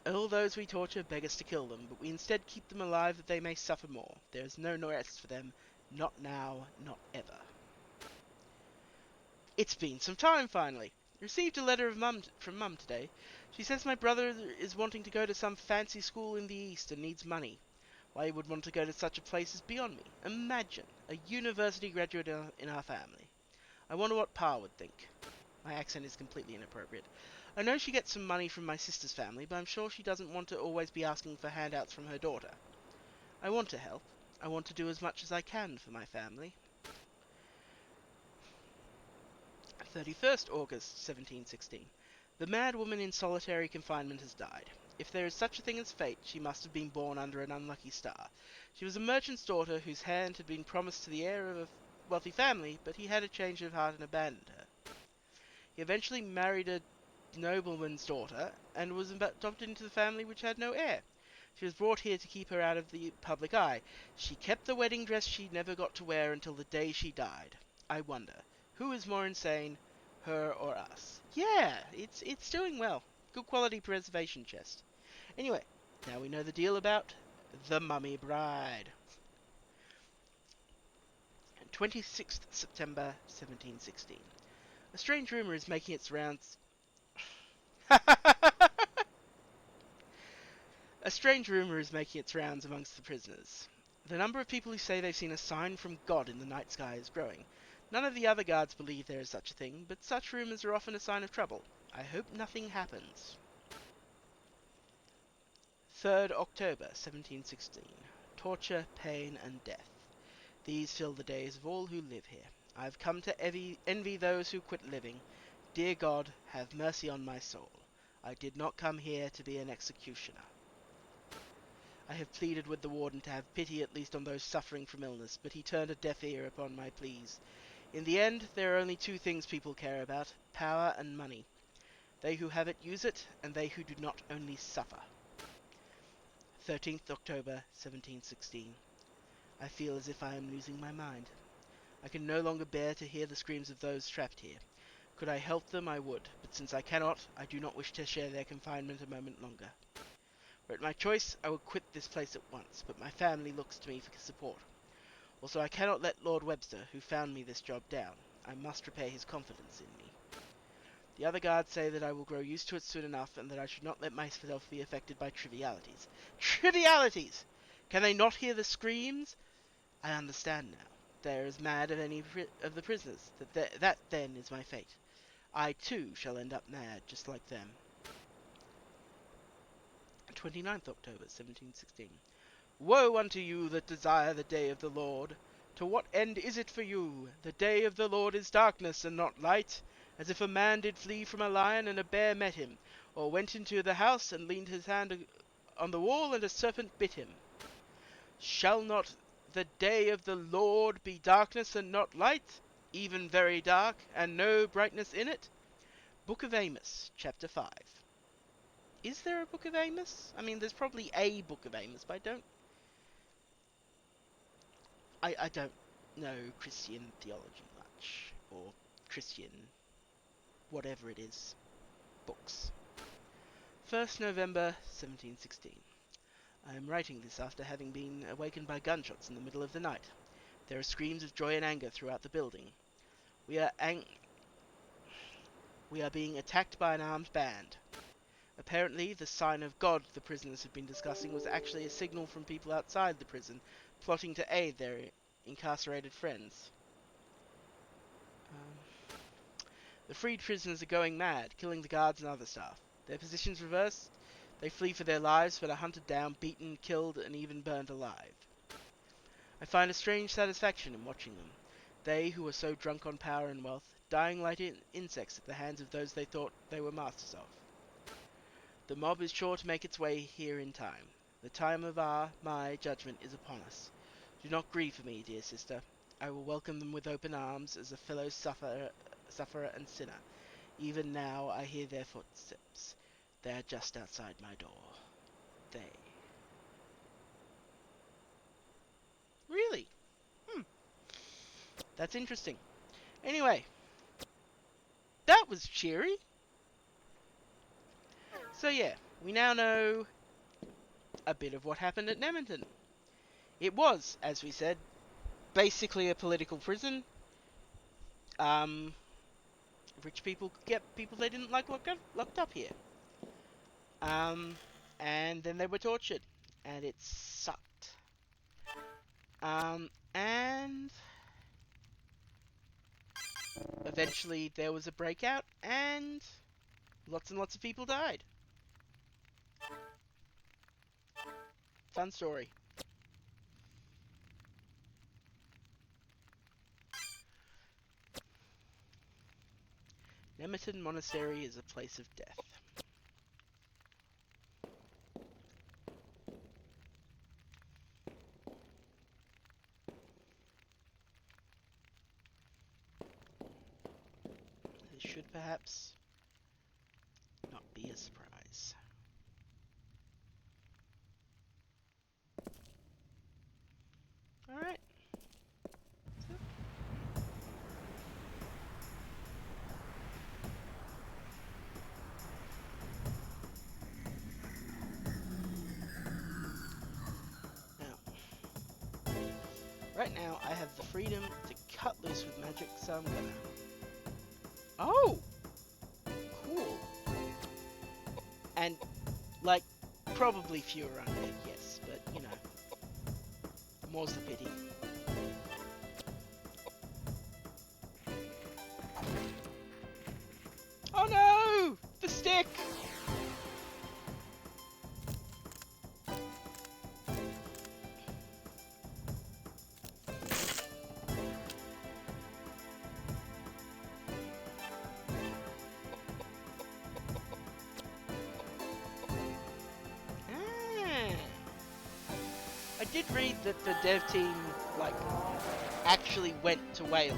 All those we torture beg us to kill them, but we instead keep them alive that they may suffer more. There is no rest for them. Not now, not ever. It's been some time, finally. Received a letter from Mum today. She says my brother is wanting to go to some fancy school in the East and needs money. Why he would want to go to such a place is beyond me. Imagine, a university graduate in our family. I wonder what Pa would think. My accent is completely inappropriate. I know she gets some money from my sister's family, but I'm sure she doesn't want to always be asking for handouts from her daughter. I want to help. I want to do as much as I can for my family. 31st August 1716. The mad woman in solitary confinement has died. If there is such a thing as fate, she must have been born under an unlucky star. She was a merchant's daughter whose hand had been promised to the heir of a wealthy family, but he had a change of heart and abandoned her. He eventually married a nobleman's daughter, and was adopted into the family which had no heir. She was brought here to keep her out of the public eye. She kept the wedding dress she never got to wear until the day she died. I wonder, who is more insane, her or us? Yeah, it's doing well. Good quality preservation chest. Anyway, now we know the deal about the Mummy Bride. 26th September 1716. A strange rumour is making its rounds. A strange rumour is making its rounds amongst the prisoners. The number of people who say they've seen a sign from God in the night sky is growing. None of the other guards believe there is such a thing, but such rumours are often a sign of trouble. I hope nothing happens. 3rd October 1716. Torture, pain, and death. These fill the days of all who live here. I have come to envy those who quit living. Dear God, have mercy on my soul. I did not come here to be an executioner. I have pleaded with the warden to have pity at least on those suffering from illness, but he turned a deaf ear upon my pleas. In the end, there are only two things people care about: power and money. They who have it use it, and they who do not only suffer. 13th October 1716. I feel as if I am losing my mind. I can no longer bear to hear the screams of those trapped here. Could I help them, I would, but since I cannot, I do not wish to share their confinement a moment longer. Were it my choice, I would quit this place at once, but my family looks to me for support. Also, I cannot let Lord Webster, who found me this job, down. I must repay his confidence in me. The other guards say that I will grow used to it soon enough, and that I should not let myself be affected by trivialities. Trivialities! Can they not hear the screams? I understand now. They are as mad as any of the prisoners. That then is my fate. I too shall end up mad, just like them. 29th October 1716. Woe unto you that desire the day of the Lord! To what end is it for you? The day of the Lord is darkness and not light, as if a man did flee from a lion and a bear met him, or went into the house and leaned his hand on the wall and a serpent bit him. Shall not the day of the Lord be darkness and not light, even very dark, and no brightness in it? Book of Amos, chapter 5. Is there a Book of Amos? I mean, there's probably a Book of Amos, but I don't know Christian theology much, or Christian whatever it is, books. 1st November 1716. I am writing this after having been awakened by gunshots in the middle of the night. There are screams of joy and anger throughout the building. We are being attacked by an armed band. Apparently, the sign of God the prisoners had been discussing was actually a signal from people outside the prison, plotting to aid their incarcerated friends. The freed prisoners are going mad, killing the guards and other staff. Their positions reversed, they flee for their lives, but are hunted down, beaten, killed, and even burned alive. I find a strange satisfaction in watching them. They, who are so drunk on power and wealth, dying like insects at the hands of those they thought they were masters of. The mob is sure to make its way here in time. The time of my judgment is upon us. Do not grieve for me, dear sister. I will welcome them with open arms as a fellow sufferer and sinner. Even now I hear their footsteps. They are just outside my door. They. Really? That's interesting. Anyway, that was cheery. So yeah, we now know a bit of what happened at Nemerton. It was, as we said, basically a political prison. Rich people could get people they didn't like locked up here. And then they were tortured, and it sucked. And eventually there was a breakout, and lots of people died. Fun story. Nemerton Monastery is a place of death. This should perhaps not be a surprise. Alright. Right now, I have the freedom to cut loose with magic, so I'm gonna... Oh! Cool. And, like, probably fewer undead, yes, but, you know. More's the pity. Oh no! The stick! did read that the dev team, like, actually went to Wales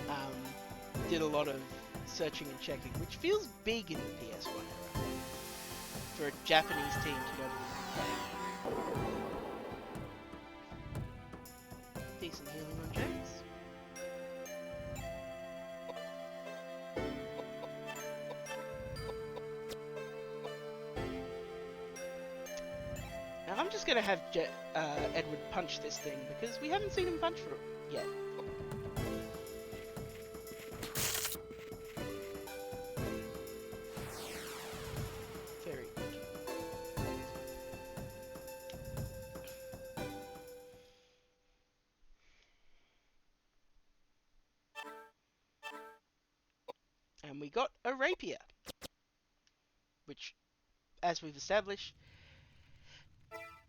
and did a lot of searching and checking, which feels big in the PS1 era for a Japanese team to go to the UK. Decent healing on James. Now I'm just gonna have Edward punch this thing because we haven't seen him punch for it yet. Very good. And we got a rapier, which, as we've established,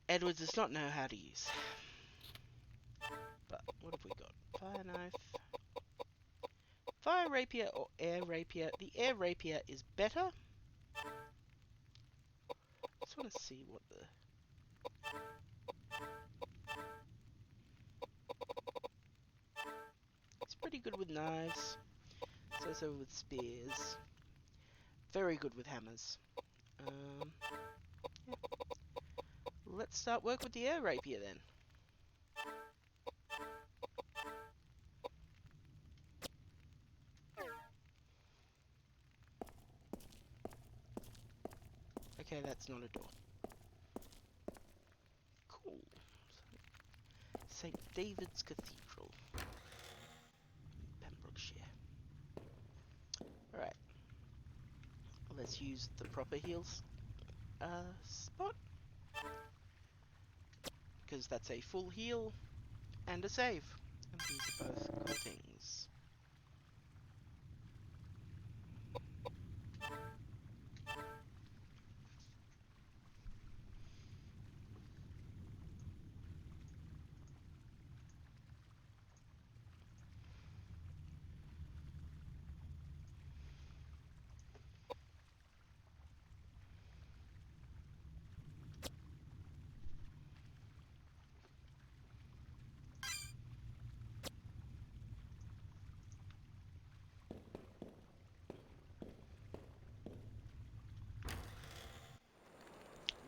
Edward does not know how to use. But what have we got? Fire knife, fire rapier, or air rapier. The air rapier is better. Just want to see what the... It's pretty good with knives. So with spears. Very good with hammers. Yeah. Let's start work with the air rapier then. Okay, that's not a door. Cool. St. David's Cathedral, Pembrokeshire. Alright. Let's use the proper heals spot. Because that's a full heal and a save. And these are both good things.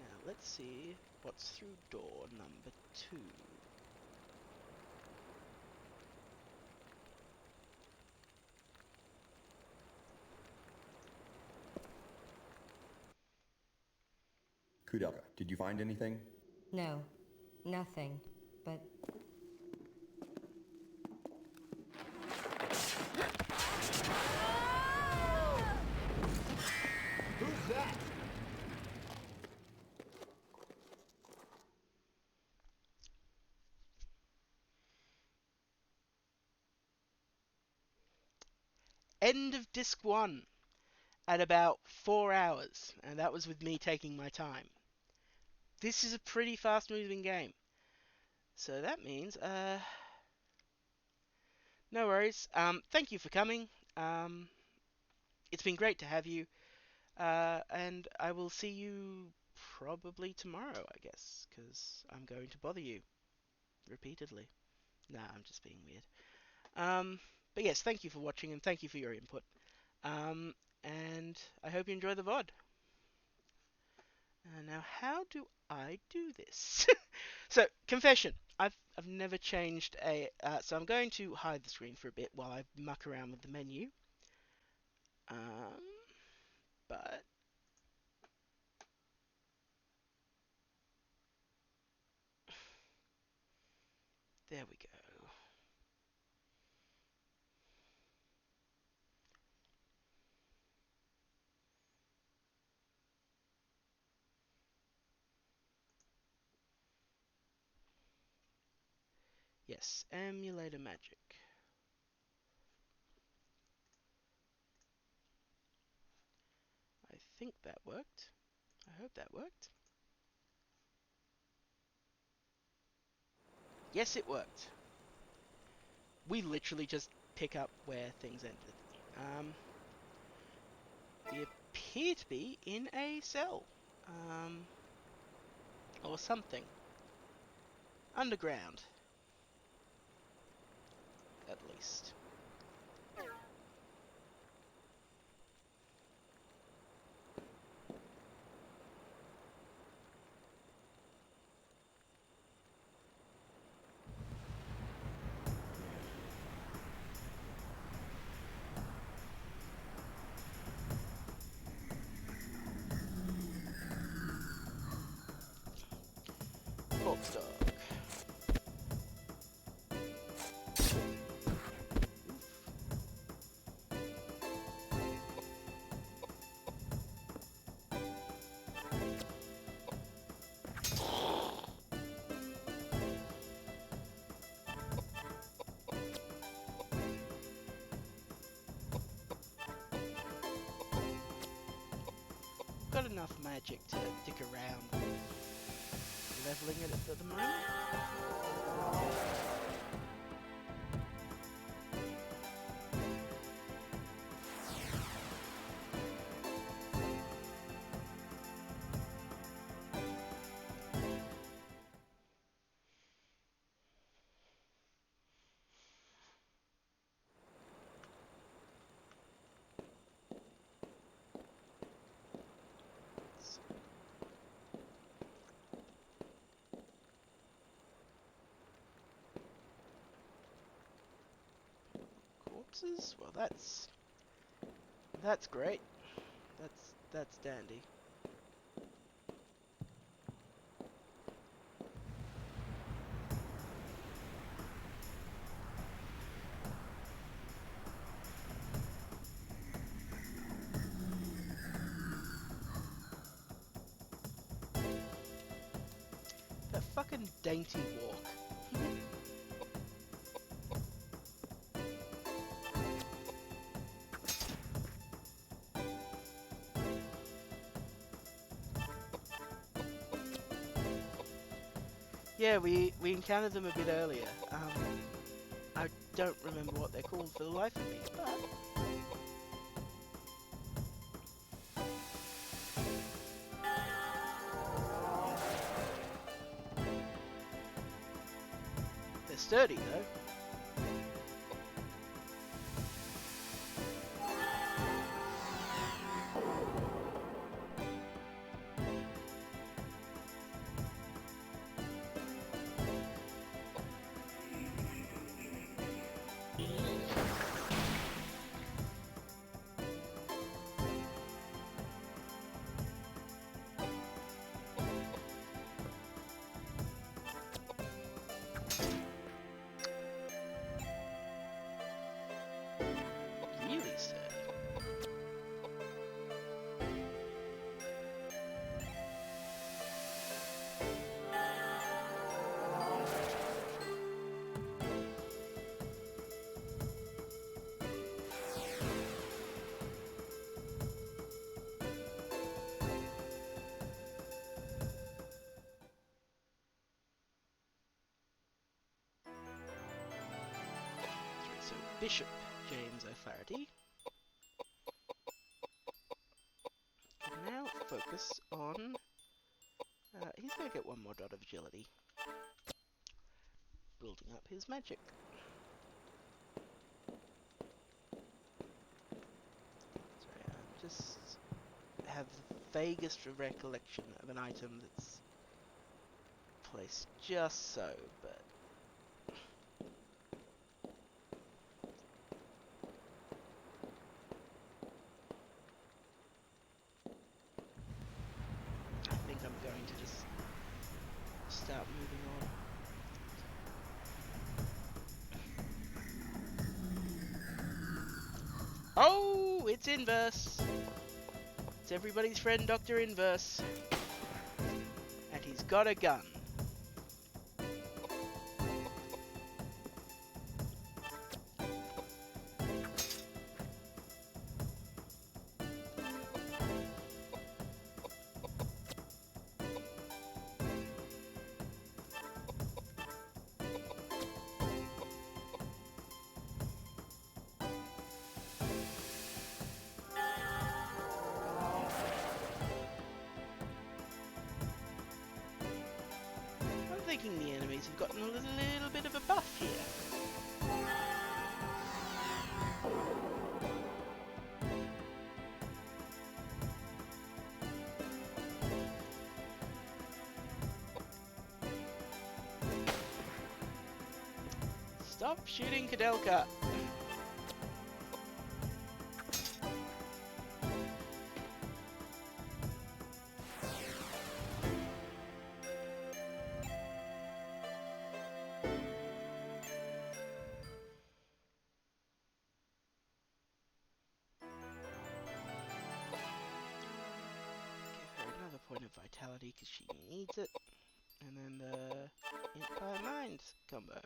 Now let's see what's through door number 2. Koudelka, did you find anything? No, nothing. But Who's that? End of disc 1 at about 4 hours, and that was with me taking my time. This is a pretty fast moving game. So that means, no worries. Thank you for coming. It's been great to have you. And I will see you probably tomorrow, I guess, because I'm going to bother you repeatedly. Nah, I'm just being weird. But yes, thank you for watching and thank you for your input. And I hope you enjoy the VOD. Now, how do I do this? So, confession. I've never changed a... so I'm going to hide the screen for a bit while I muck around with the menu. But... There we go. Yes, emulator magic. I think that worked. I hope that worked. Yes, it worked. We literally just pick up where things ended. We appear to be in a cell. Or something. Underground. At least. Corpse dog. Got enough magic to dick around with leveling it at the moment. Corpses? Well, that's great. That's dandy. That fucking dainty walk. Yeah, we encountered them a bit earlier. I don't remember what they're called for the life of me, but they're sturdy though. Really sturdy. So Bishop James O'Flaherty can now focus on. He's going to get one more dot of agility, building up his magic. Sorry, I just have the vaguest recollection of an item that's placed just so, but I think I'm going to just start moving on. Oh, it's Inverse. It's everybody's friend, Dr. Inverse. And he's got a gun. striking the enemies have gotten a little bit of a buff here. Stop shooting Koudelka! Another point of vitality because she needs it, and then the Empire Mind combo.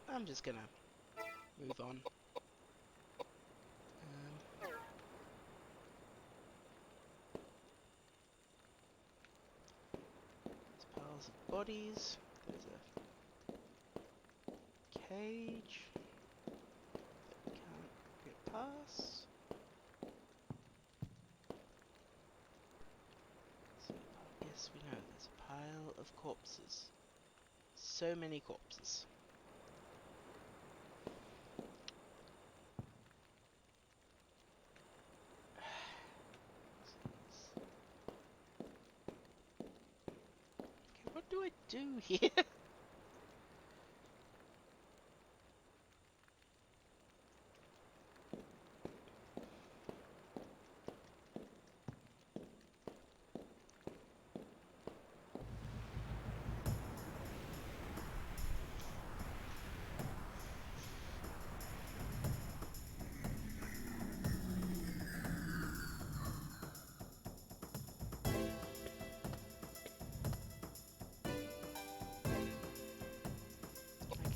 I'm just gonna move on. There's piles of bodies. There's a cage that we can't get past. So, yes, we know there's a pile of corpses. So many corpses. Okay, what do I do here?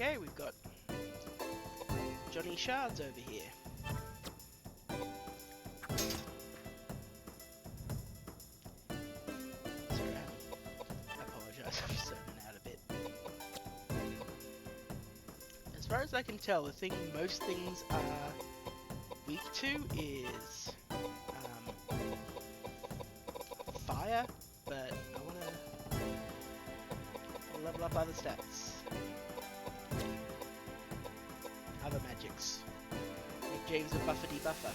Okay, we've got Johnny Shards over here. Sorry, I apologise, I'm zoning out a bit. As far as I can tell, the thing most things are weak to is fire, but I want to level up other stats. Other magics. Make James a buffety buffer.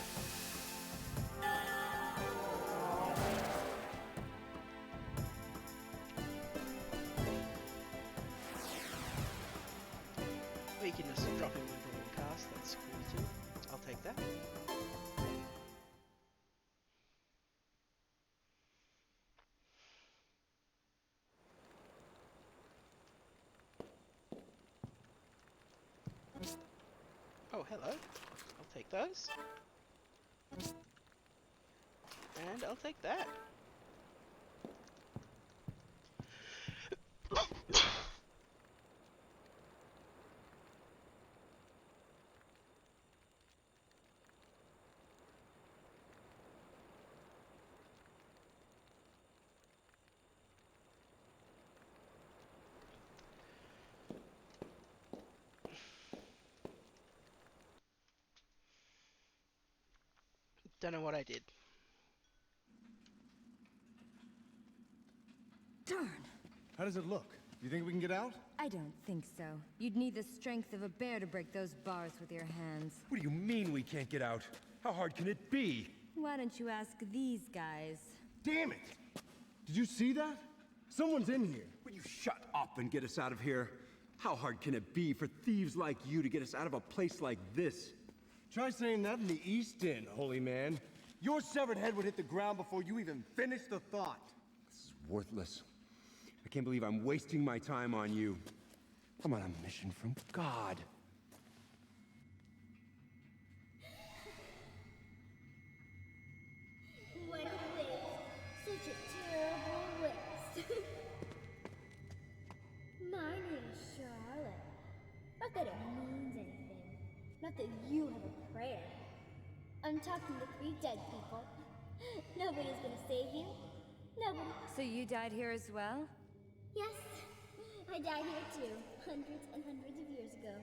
We can just drop him with one cast, that's cool too. I'll take that. Oh, hello. I'll take those. And I'll take that. Don't know what I did. Darn! How does it look? You think we can get out? I don't think so. You'd need the strength of a bear to break those bars with your hands. What do you mean we can't get out? How hard can it be? Why don't you ask these guys? Damn it! Did you see that? Someone's in here. Will you shut up and get us out of here? How hard can it be for thieves like you to get us out of a place like this? Try saying that in the East End, holy man. Your severed head would hit the ground before you even finished the thought. This is worthless. I can't believe I'm wasting my time on you. I'm on a mission from God. What a waste. Such a terrible waste. My name's Charlotte. Not that it means anything. Not that you have a prayer. I'm talking to 3 dead people. Nobody's gonna save you. Nobody. So you died here as well? Yes, I died here too, hundreds and hundreds of years ago.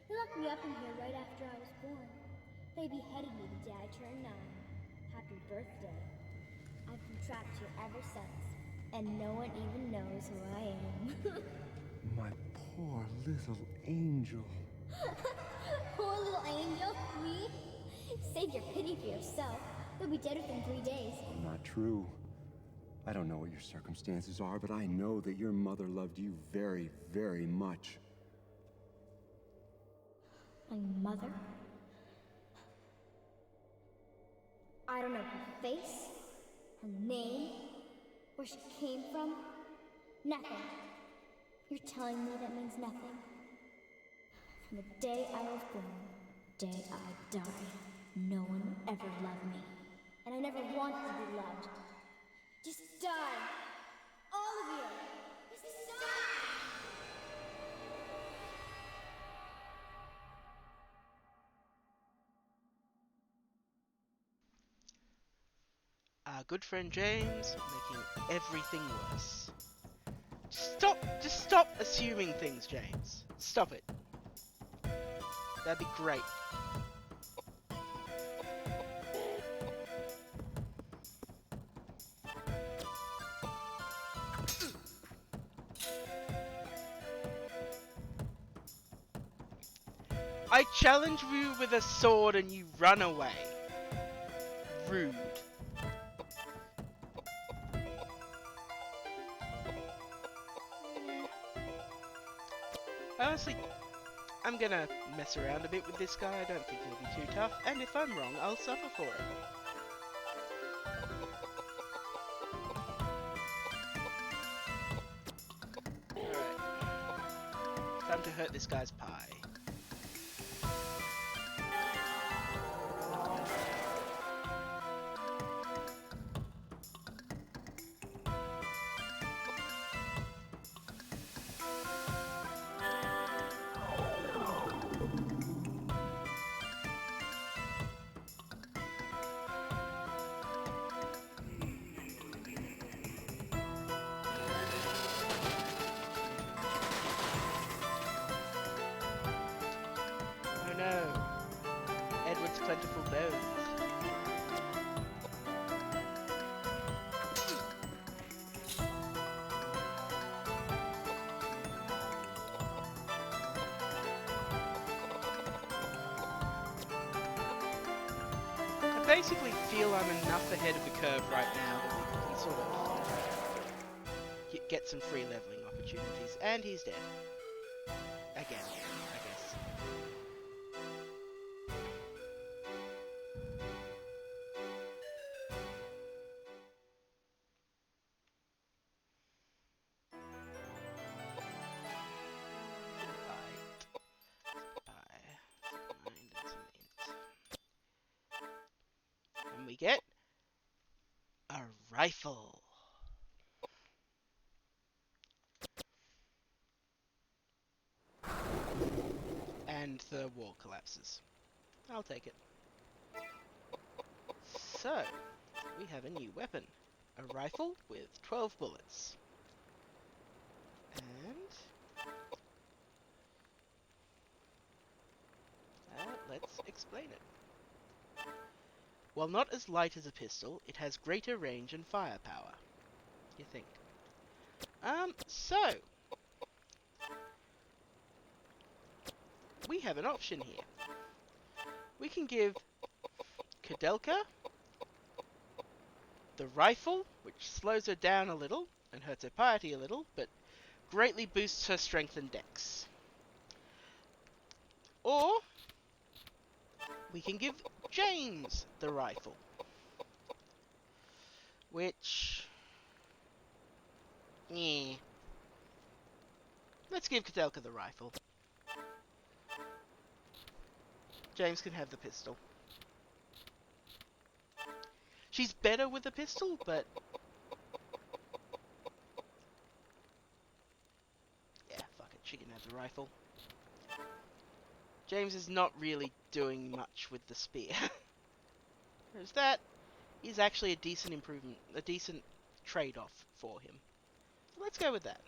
They locked me up in here right after I was born. They beheaded me the day I turned 9. Happy birthday. I've been trapped here ever since, and no one even knows who I am. My poor little angel. Poor little angel, me? Save your pity for yourself. You'll be dead within 3 days. Not true. I don't know what your circumstances are, but I know that your mother loved you very, very much. My mother? I don't know her face, her name, where she came from. Nothing. You're telling me that means nothing? From the day I was born, the day I die, no one will ever love me. And I never wanted to be loved. Just die! All of you! Just die! Our good friend James making everything worse. Just stop assuming things, James. Stop it. That'd be great. I challenge you with a sword and you run away. Rude. Honestly, I'm gonna mess around a bit with this guy. I don't think he'll be too tough. And if I'm wrong, I'll suffer for it. Alright. Time to hurt this guy's pie. Oh no. Edward's plentiful bones. I basically feel I'm enough ahead of the curve right now that we can sort of get some free leveling opportunities. And he's dead. Again, I guess. And we get a rifle. And the wall collapses. I'll take it. So, we have a new weapon. A rifle with 12 bullets. And let's explain it. While not as light as a pistol, it has greater range and firepower. You think? So we have an option here. We can give Koudelka the rifle, which slows her down a little and hurts her piety a little, but greatly boosts her strength and dex. Or we can give James the rifle, which... Let's give Koudelka the rifle. James can have the pistol. She's better with a pistol, but... yeah, fuck it, she can have the rifle. James is not really doing much with the spear. Whereas that is actually a decent improvement, a decent trade-off for him. So let's go with that.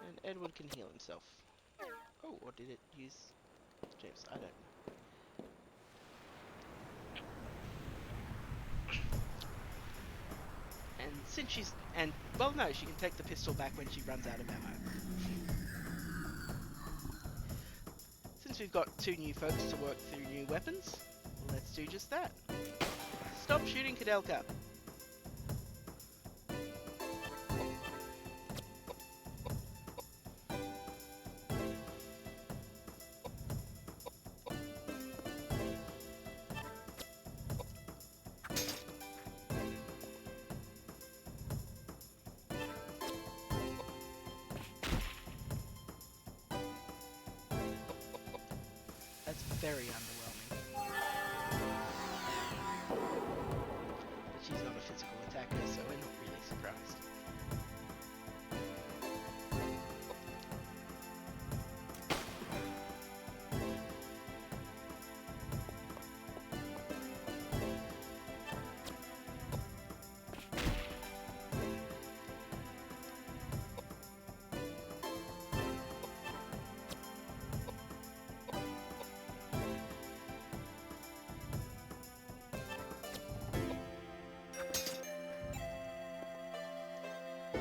And Edward can heal himself. Oh, or did it use... James, I don't know. And since she's... And, well, no, she can take the pistol back when she runs out of ammo. Since we've got 2 new folks to work through new weapons, let's do just that. Stop shooting, Koudelka. That's very underwhelming. But she's not a physical attacker, so we're not really surprised.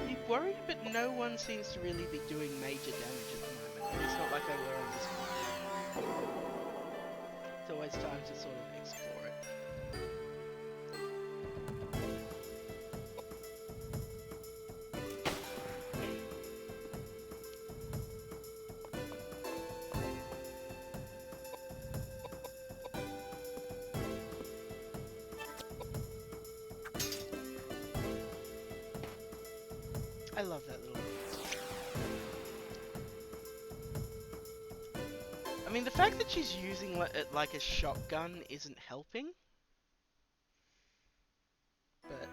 You worry, but no one seems to really be doing major damage at the moment. It's not like they were on this one. It's always time to sort of explore it. I love that little... I mean, the fact that she's using it like a shotgun isn't helping. But...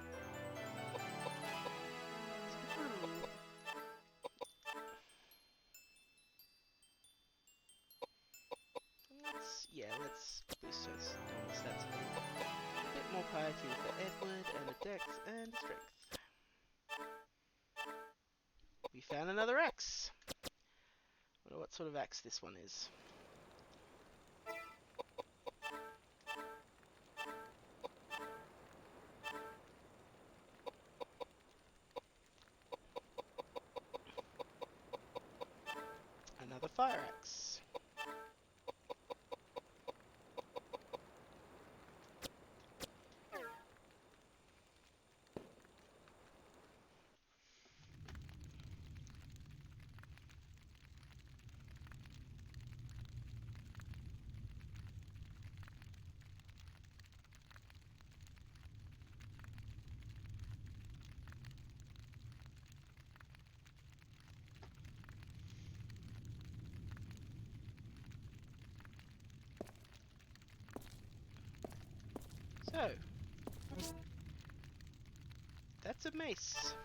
let's boost her stats a little. A bit more piety for Edward, and a dex, and a strength. We found another axe. Wonder what sort of axe this one is. Another fire axe. So, that's a mace.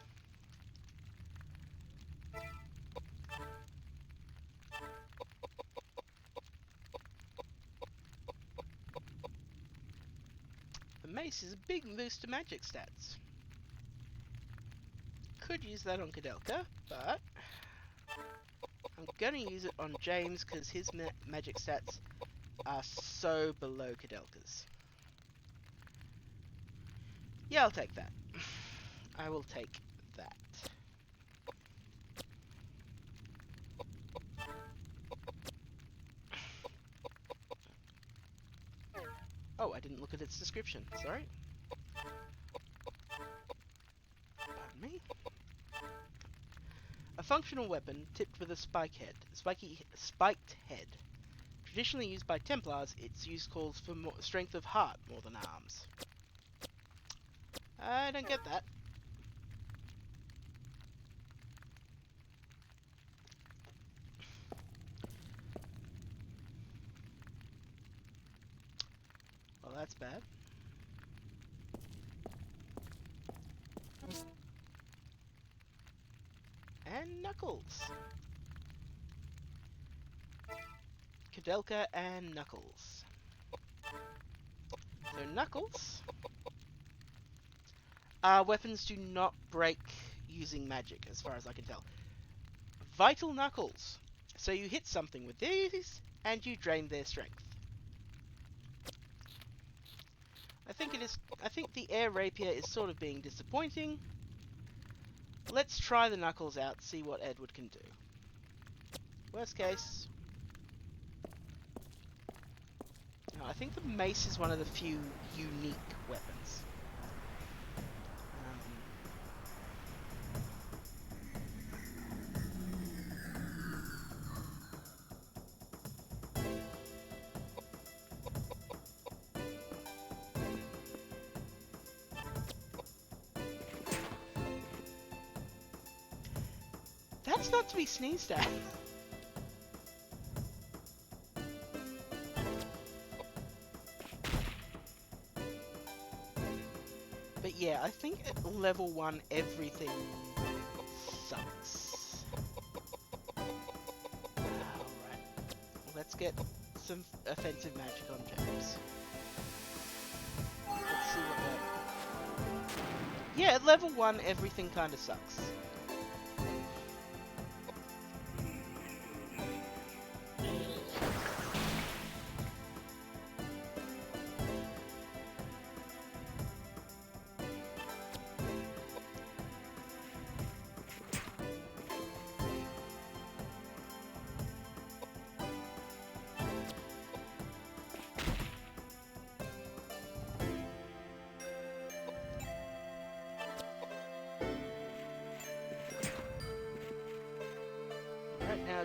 The mace is a big boost to magic stats. Could use that on Koudelka, but I'm gonna use it on James because his magic stats are so below Koudelka's. Yeah, I'll take that. I will take that. Oh, I didn't look at its description. Sorry. Pardon me. A functional weapon tipped with a spiked head. Traditionally used by Templars, its use calls for strength of heart more than arms. I don't get that. Well, that's bad. And Knuckles. Koudelka and Knuckles. So Knuckles. Weapons do not break using magic, as far as I can tell. Vital Knuckles. So you hit something with these, and you drain their strength. I think the air rapier is sort of being disappointing. Let's try the knuckles out, see what Edward can do. Worst case. No, I think the mace is one of the few unique weapons. That's not to be sneezed at. But yeah, I think at level 1 everything sucks. Alright, let's get some offensive magic on James. Let's see what that... Yeah, at level 1 everything kinda sucks. Right now,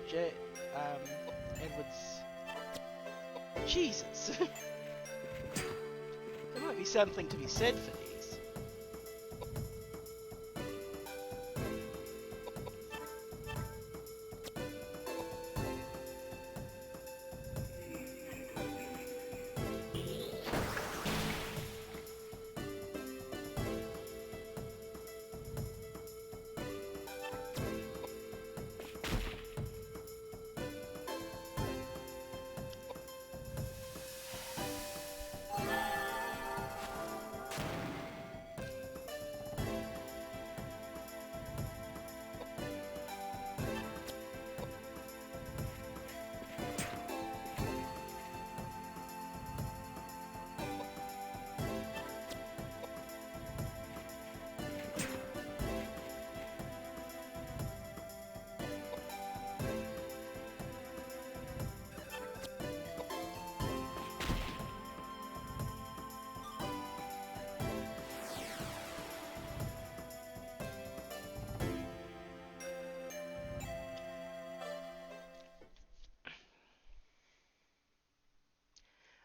Edward's... Jesus! There might be something to be said for these.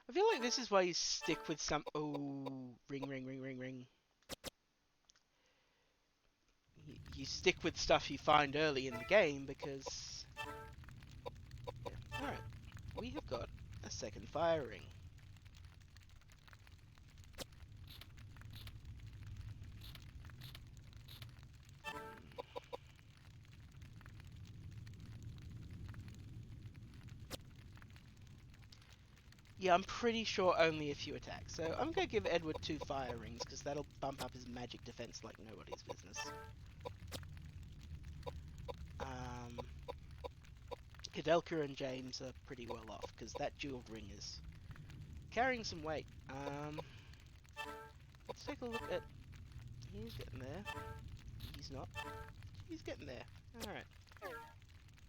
I feel like this is why you stick with some... Oh, ring, ring, ring, ring, ring. You stick with stuff you find early in the game because... Yeah. Alright, we have got a second fire ring. Yeah, I'm pretty sure only a few attacks. So I'm going to give Edward 2 fire rings, because that'll bump up his magic defense like nobody's business. Koudelka and James are pretty well off, because that jeweled ring is carrying some weight. Let's take a look at... He's getting there. He's not. He's getting there. Alright.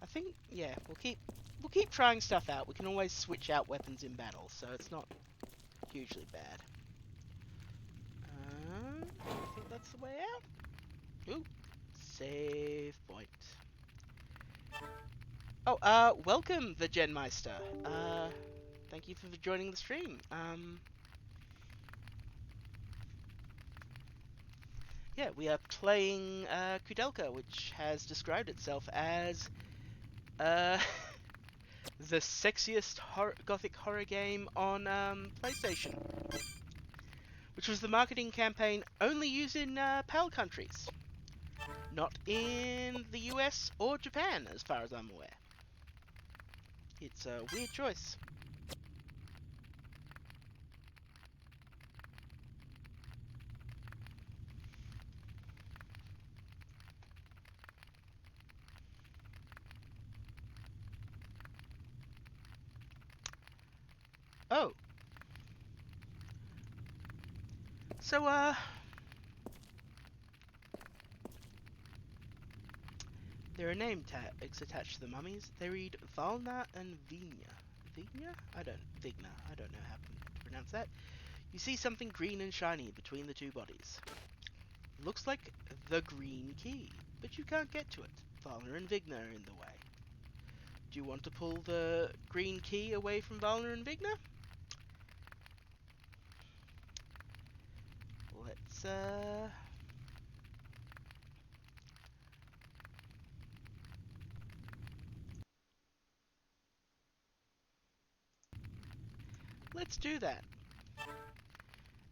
I think, yeah, we'll keep trying stuff out. We can always switch out weapons in battle, so it's not hugely bad. I think that's the way out. Ooh, save point. Oh, welcome, the Genmeister. Thank you for joining the stream. Yeah, we are playing Koudelka, which has described itself as the sexiest gothic horror game on PlayStation, which was the marketing campaign only used in PAL countries, not in the US or Japan, as far as I'm aware. It's a weird choice. Oh. So, there are name tags attached to the mummies. They read Valna and Vigna. Vigna? Vigna. I don't know how to pronounce that. You see something green and shiny between the two bodies. Looks like the green key, but you can't get to it. Valna and Vigna are in the way. Do you want to pull the green key away from Valna and Vigna? Let's, let's do that.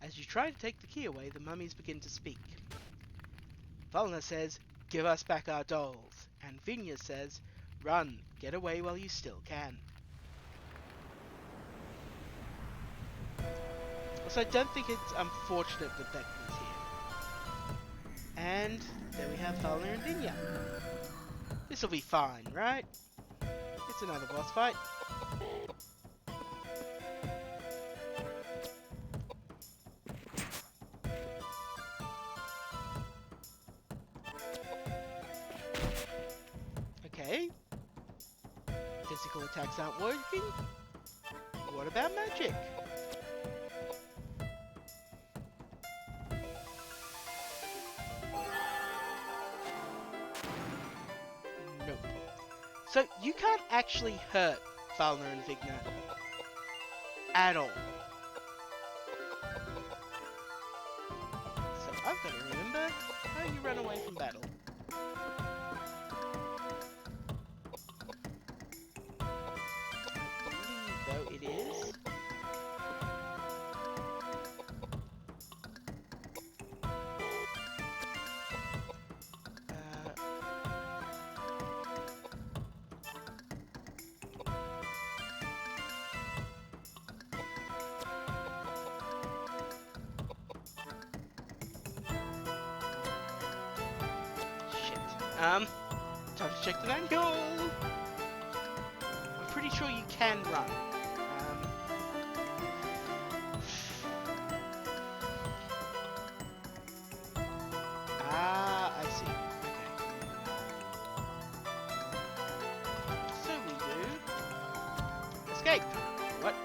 As you try to take the key away, the mummies begin to speak. Valna says, "Give us back our dolls." And Vigna says, "Run, get away while you still can." Also, I don't think it's unfortunate that Beckman's here. And there we have Valna and Vigna. This'll be fine, right? It's another boss fight. Okay. Physical attacks aren't working. What about magic? Nope. So you can't actually hurt Valna and Vigna at all. So I've got to remember how you run away from battle. I believe, though, it is. Time to check the manual. I'm pretty sure you can run. I see. Okay. So we do escape. What?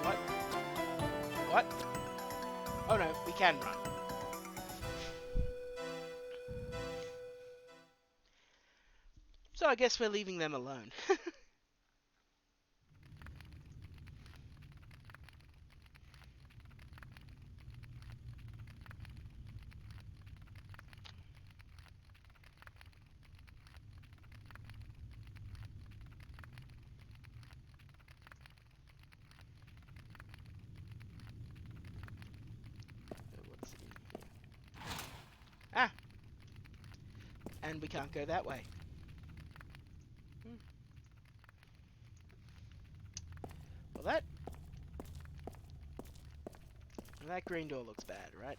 What? What? Oh no, we can run. So I guess we're leaving them alone. What's in here? Ah! And we can't go that way. Well, that green door looks bad, right?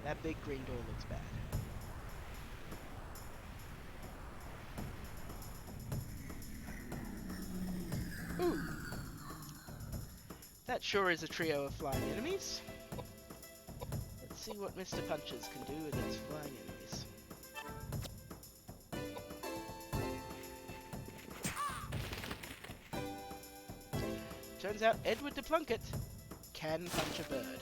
That big green door looks bad. Ooh! That sure is a trio of flying enemies. Let's see what Mr. Punches can do against flying enemies. Turns out Edward de Plunkett can punch a bird.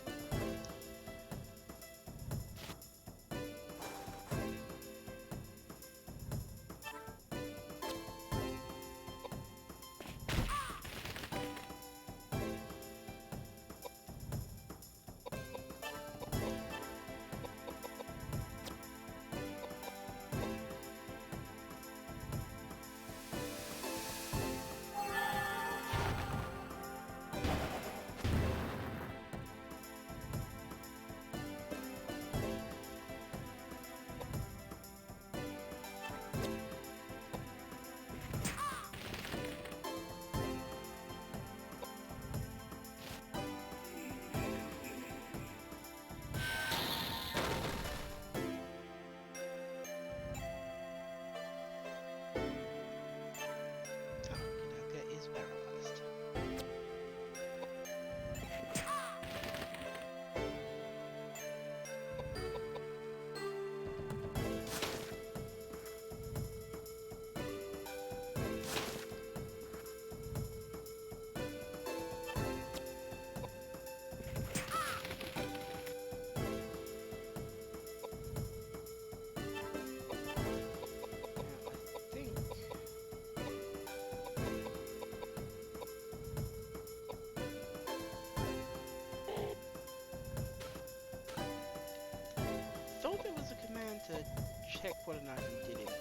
to check what an item did in battle.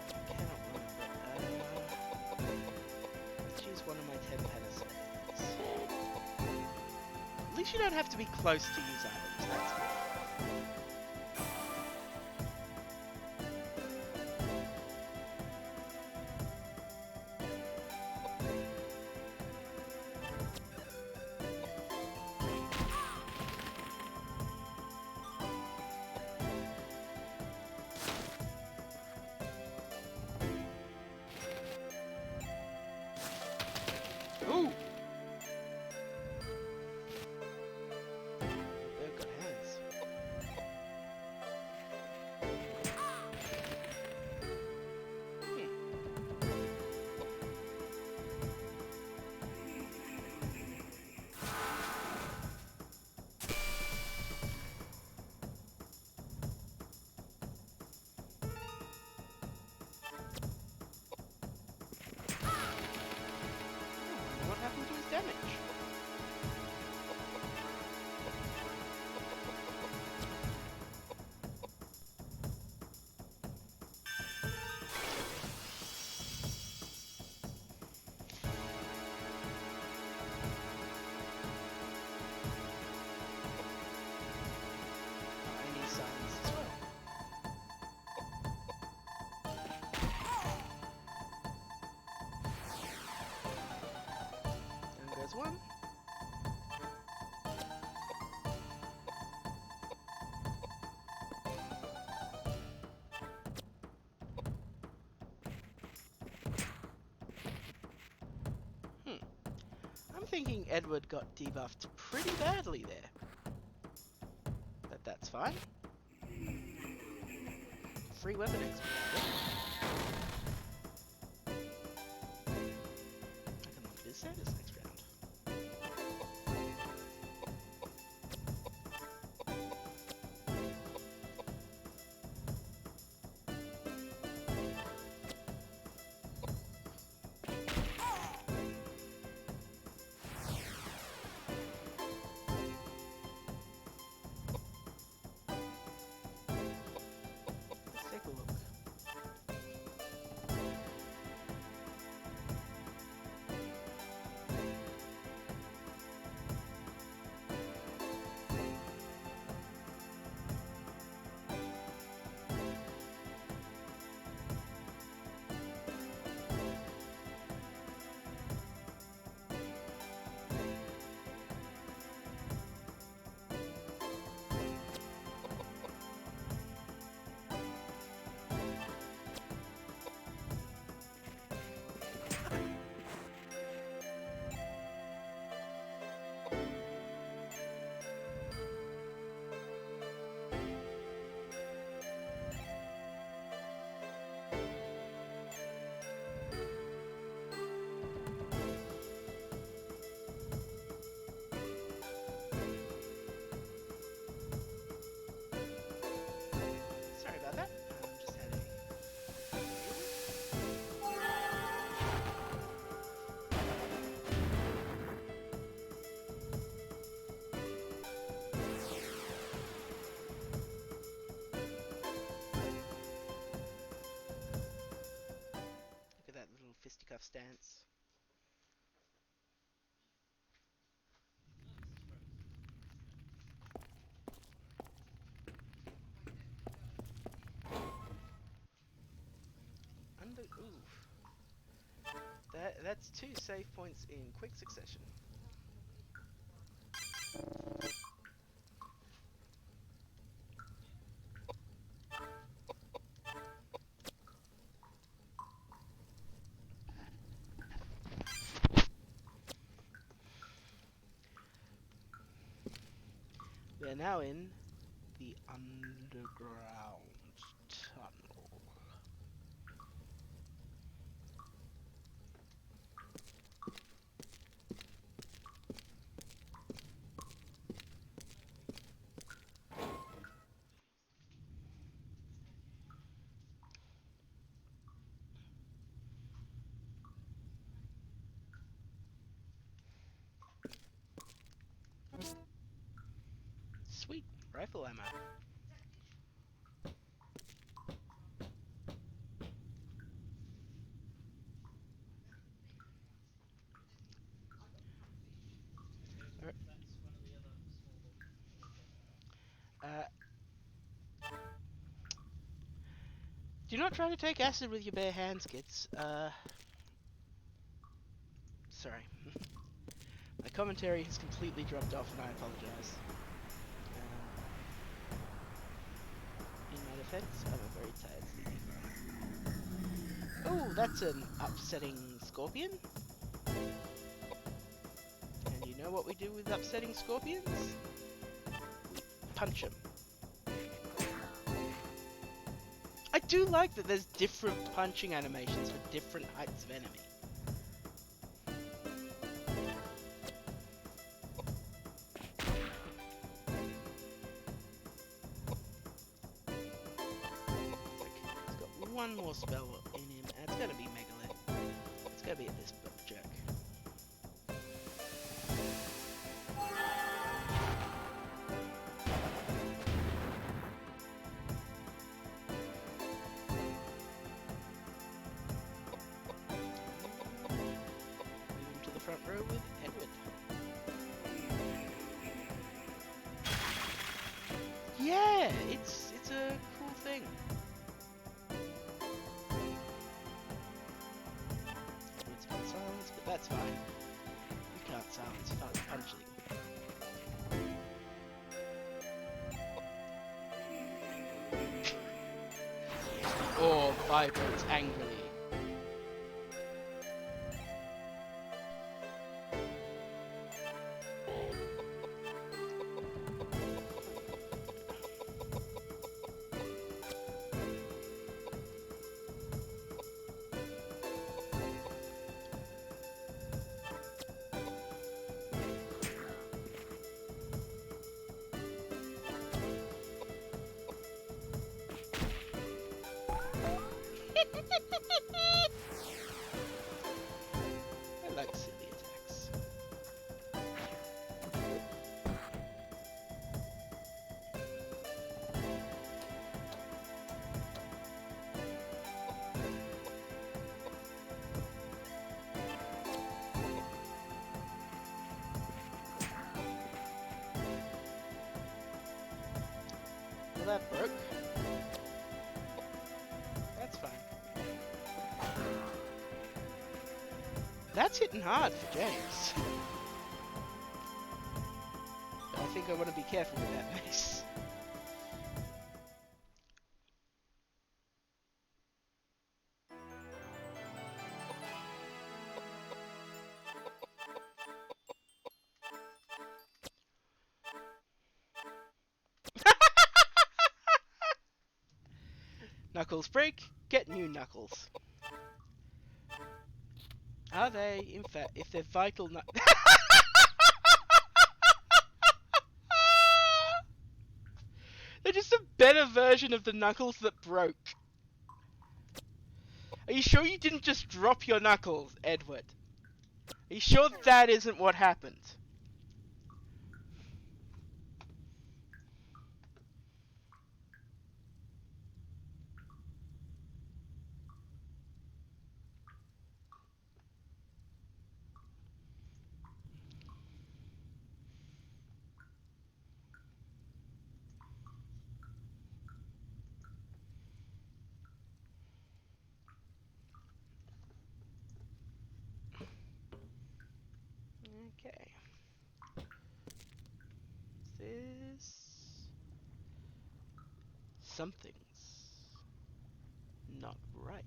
I cannot remember. Let's use one of my 10 panaceas. At least you don't have to be close to use items, that's good. Ooh! They've got hands. What happened to his damage? I need silence as well. And there's one. I'm thinking Edward got debuffed pretty badly there. But that's fine. Free weapon expert. I can look at his status next round. Let's take a look. Sorry about that. Just had Look at that little fisticuff stance. Ooh. That's 2 save points in quick succession. We are now in the underground tunnel. Sweet rifle ammo. Uh, do not try to take acid with your bare hands, kids. Sorry. My commentary has completely dropped off and I apologise. In my defence, I'm a very tired sleepy. Oh, that's an upsetting scorpion. And you know what we do with upsetting scorpions? We punch them. I do like that there's different punching animations for different heights of enemy. He's got one more spell in him, and it's gonna be Megalith. It's gonna be at this jerk. Move to the front row with Edward. Yeah, it's a cool thing. Edward's got silence, but that's fine. You can't silence, you can't punch it. Or vibrates angrily. I like silly attacks. Well, that broke. That's fine. That's hitting hard for James. But I think I want to be careful with that mace. Knuckles break, get new knuckles. Are they, in fact, if they're vital they're just a better version of the knuckles that broke. Are you sure you didn't just drop your knuckles, Edward? Are you sure that isn't what happened? Okay. This... Something's not right.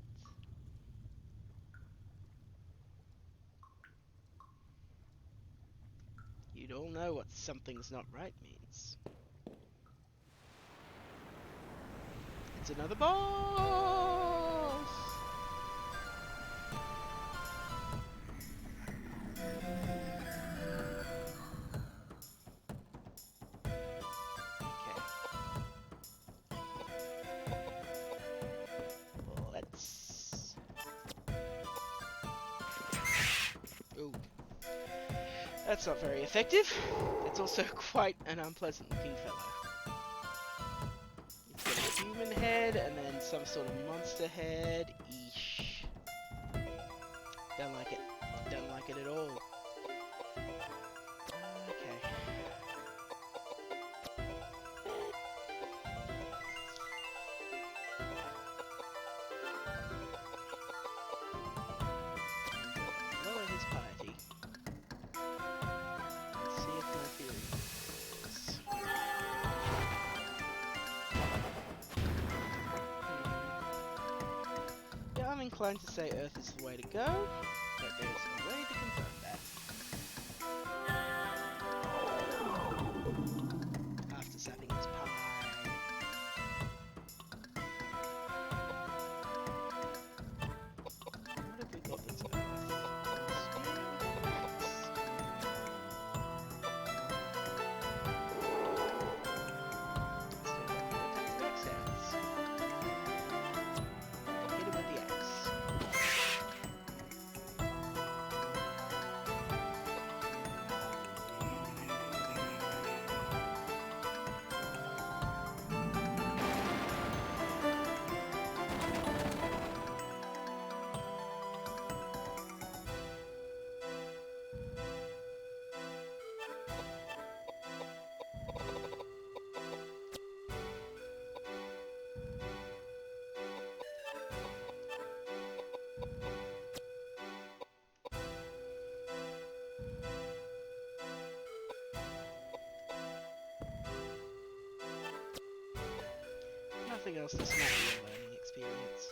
You'd all know what something's not right means. It's another boss! Okay. Let's... Ooh. That's not very effective. It's also quite an unpleasant looking fellow. It's got a human head and then some sort of monster head. Eesh. Don't like it. Don't like it at all. Okay. inclined to say Earth is the way to go, but there's a way to confirm that. After sapping his pie. What have we got that's Earth? Nothing else that's not a learning experience.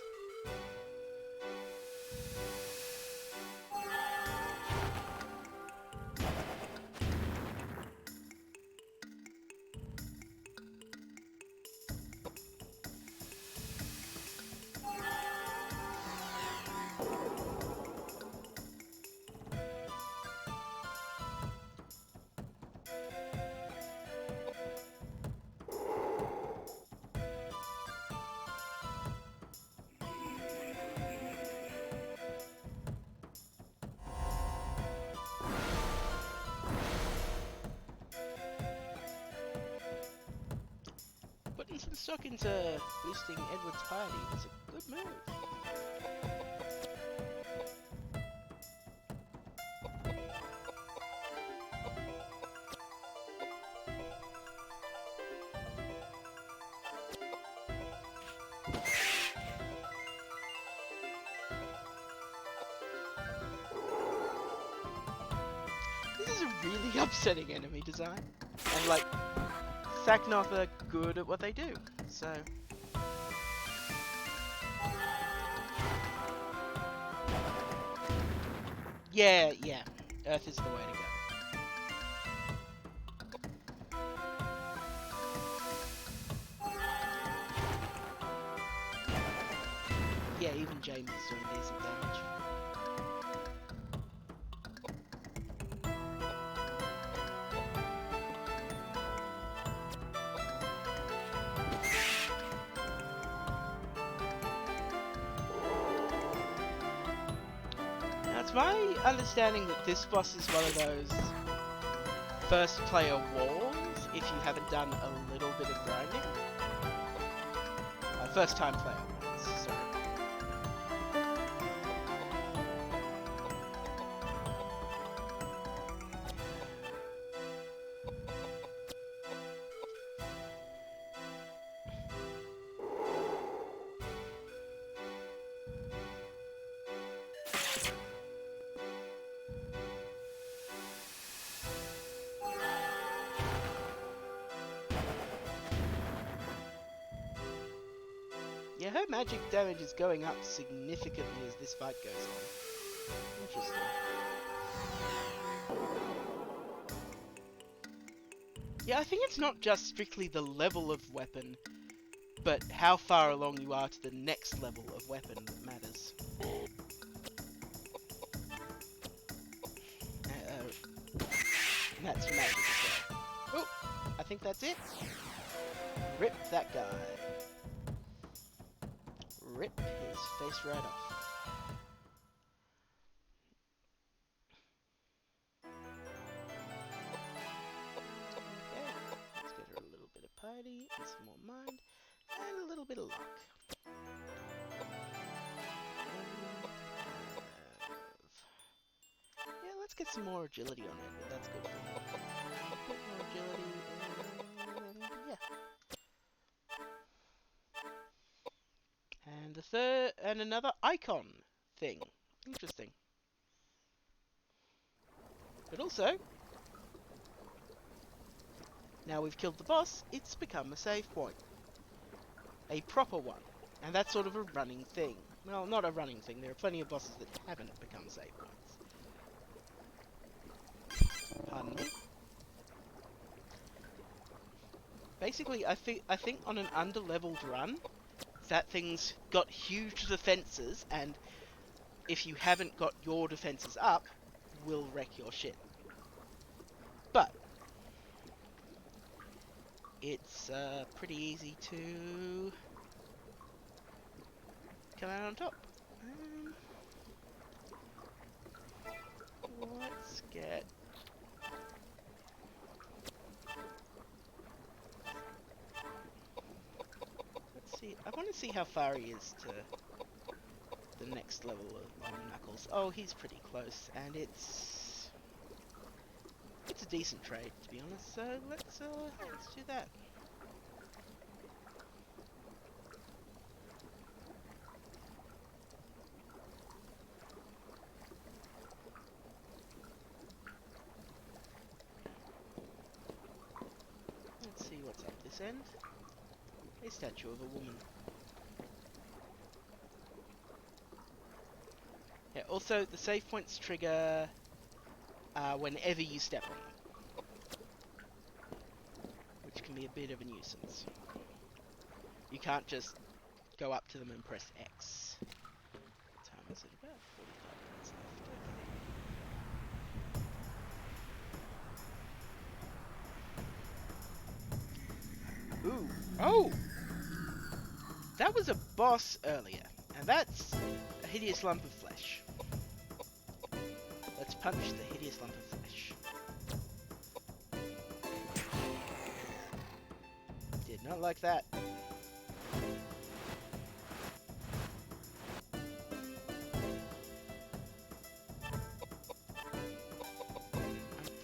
Putting some stock into boosting Edward's piety was a good move. This is a really upsetting enemy design. And like, Saknoth are good at what they do, so... Yeah, Earth is the way to go. Yeah, even James is doing decent damage. Now, it's my understanding that this boss is one of those first player walls if you haven't done a little bit of grinding. First time player walls, sorry. Yeah, her magic damage is going up significantly as this fight goes on. Interesting. Yeah, I think it's not just strictly the level of weapon, but how far along you are to the next level of weapon that matters. And that's magic as well. Oh, I think that's it. Rip that guy. Rip his face right off. Okay, let's get her a little bit of piety, and some more mind, and a little bit of luck. Yeah, let's get some more agility on it, that's good for him. A bit more agility, and yeah. And the third, and another icon thing. Interesting. But also, now we've killed the boss, it's become a save point. A proper one. And that's sort of a running thing. Well, not a running thing. There are plenty of bosses that haven't become save points. Pardon me. Basically, I think on an under-leveled run, that thing's got huge defenses, and if you haven't got your defenses up, will wreck your shit. But it's pretty easy to come out on top. Let's get... Let's see. I want to see how far he is to the next level on Knuckles. Oh, he's pretty close, and it's a decent trade, to be honest. So let's do that. Let's see what's up this end. A statue of a woman. Yeah, also, the save points trigger whenever you step on them, which can be a bit of a nuisance. You can't just go up to them and press X. What time is it? About 45 minutes left. Okay. Ooh. Oh! That was a boss earlier, and that's a hideous lump of flesh. Let's punch the hideous lump of flesh. Did not like that. I'm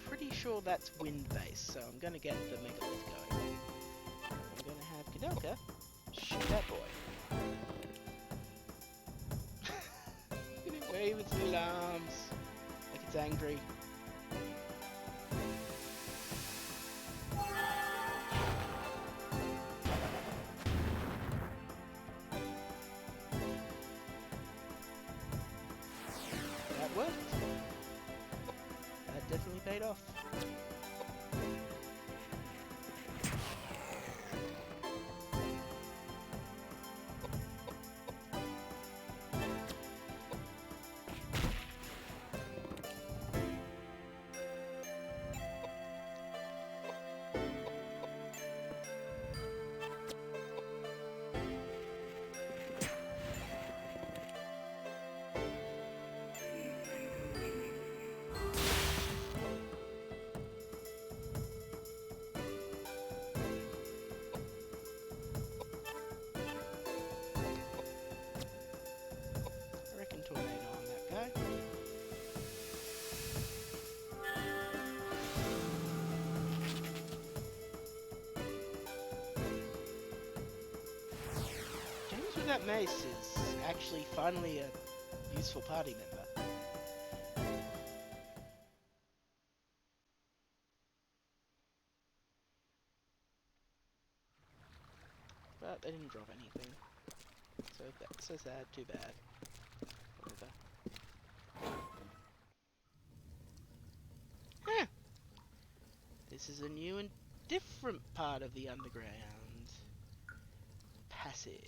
pretty sure that's wind-based, so I'm gonna get the megalith going. I'm gonna have Koudelka shoot that boy. Look at it wave its little arms like it's angry. That worked. That definitely paid off. Tornado on that guy. James with that mace is actually finally a useful party member. But they didn't drop anything. So that's so sad, too bad. Whatever. Huh. This is a new and different part of the underground passage.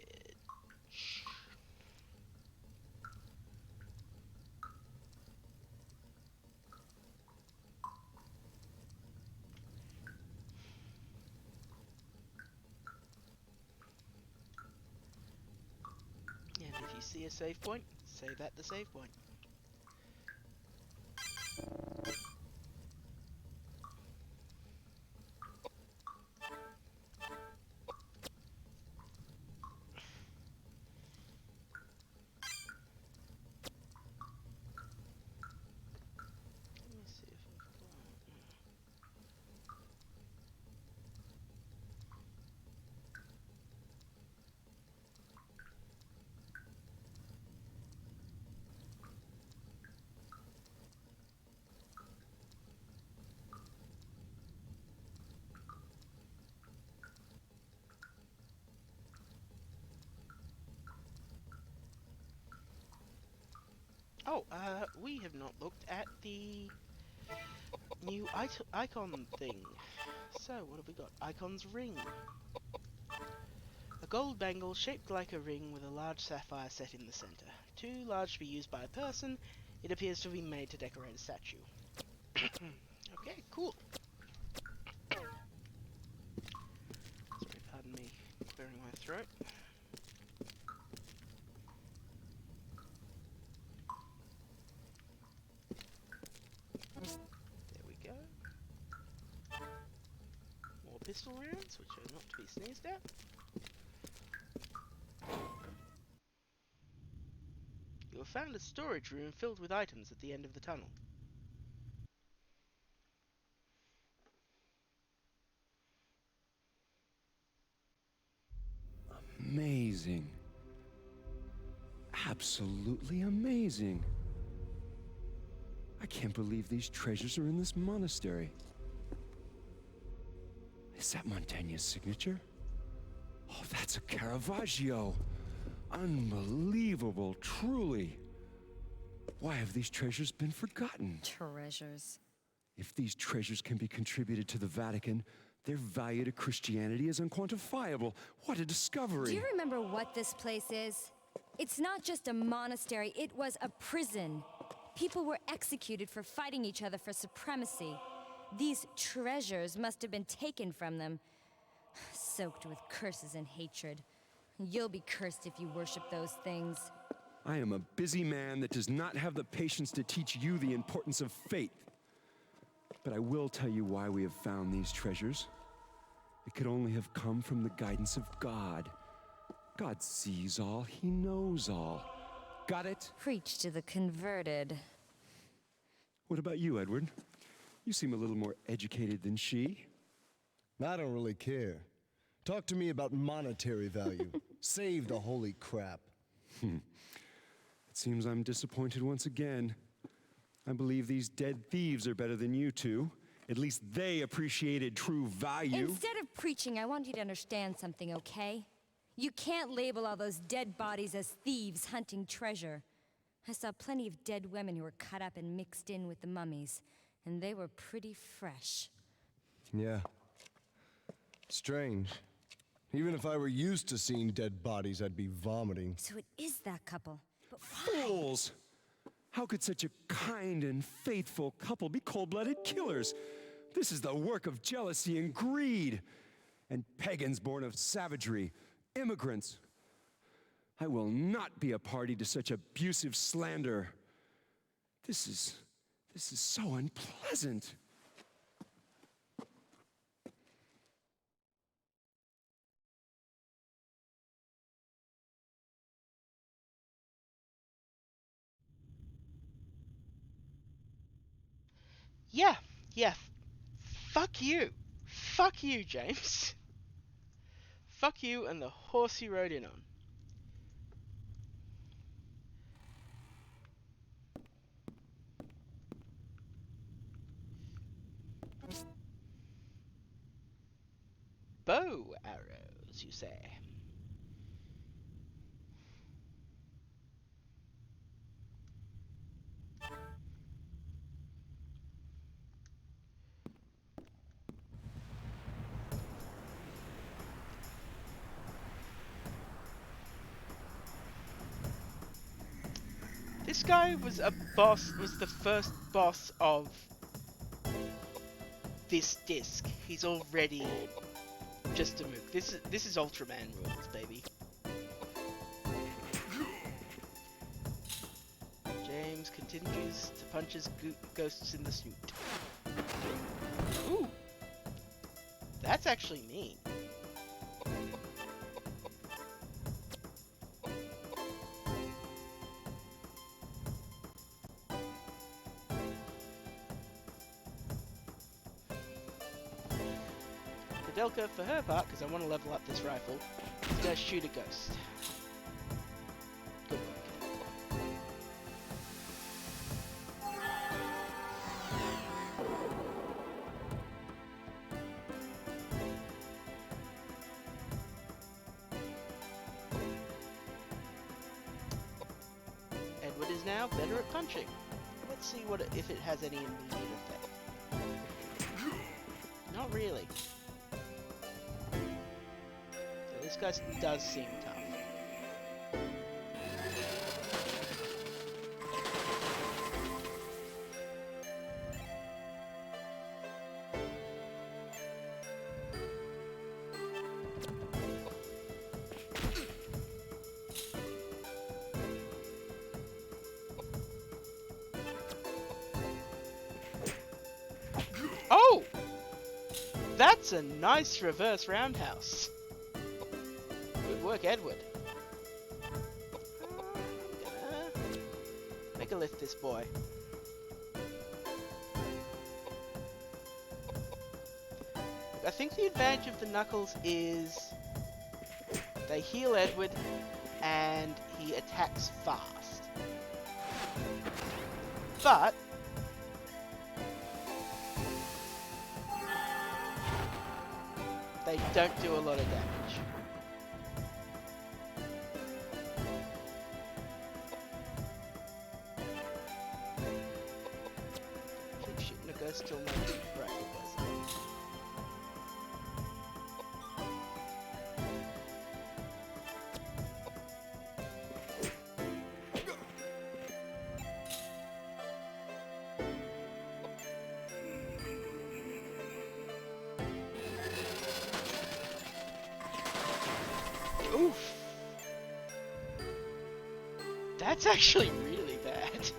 And if you see a save point, save at the save point. Oh, we have not looked at the new icon thing. So, what have we got? Icon's ring. A gold bangle shaped like a ring with a large sapphire set in the center. Too large to be used by a person, it appears to be made to decorate a statue. Okay, cool. Sorry, pardon me clearing my throat. There we go. More pistol rounds, which are not to be sneezed at. You have found a storage room filled with items at the end of the tunnel. Amazing. Absolutely amazing. I can't believe these treasures are in this monastery. Is that Montaigne's signature? Oh, that's a Caravaggio. Unbelievable, truly. Why have these treasures been forgotten? Treasures. If these treasures can be contributed to the Vatican, their value to Christianity is unquantifiable. What a discovery! Do you remember what this place is? It's not just a monastery, it was a prison. People were executed for fighting each other for supremacy. These treasures must have been taken from them, soaked with curses and hatred. You'll be cursed if you worship those things. I am a busy man that does not have the patience to teach you the importance of faith. But I will tell you why we have found these treasures. It could only have come from the guidance of God. God sees all, He knows all. Got it? Preach to the converted. What about you, Edward? You seem a little more educated than she. I don't really care. Talk to me about monetary value. Save the holy crap. It seems I'm disappointed once again. I believe these dead thieves are better than you two. At least they appreciated true value. Instead of preaching, I want you to understand something, okay? You can't label all those dead bodies as thieves hunting treasure. I saw plenty of dead women who were cut up and mixed in with the mummies, and they were pretty fresh. Yeah. Strange. Even if I were used to seeing dead bodies, I'd be vomiting. So it is that couple. But why? Fools! How could such a kind and faithful couple be cold-blooded killers? This is the work of jealousy and greed. And pagans born of savagery, immigrants. I will not be a party to such abusive slander. This is so unpleasant. Yeah, yeah. Fuck you. Fuck you, James. Fuck you and the horse you rode in on. Bow arrows, you say? This guy was the first boss of this disc. He's already just a mook. This is Ultraman rules, baby. James continues to punch his ghosts in the snoot. Ooh! That's actually mean. Koudelka, for her part, because I want to level up this rifle, is going to shoot a ghost. Good work. Edward is is now better at punching. Let's see if it has any immediate effect. Not really. So this guy does seem tough. Oh! That's a nice reverse roundhouse. Good work, Edward. I'm gonna make a lift this boy. I think the advantage of the Knuckles is they heal Edward and he attacks fast. But they don't do a lot of damage. Keep shooting a ghost till my rifle goes up. Oof! That's actually really bad.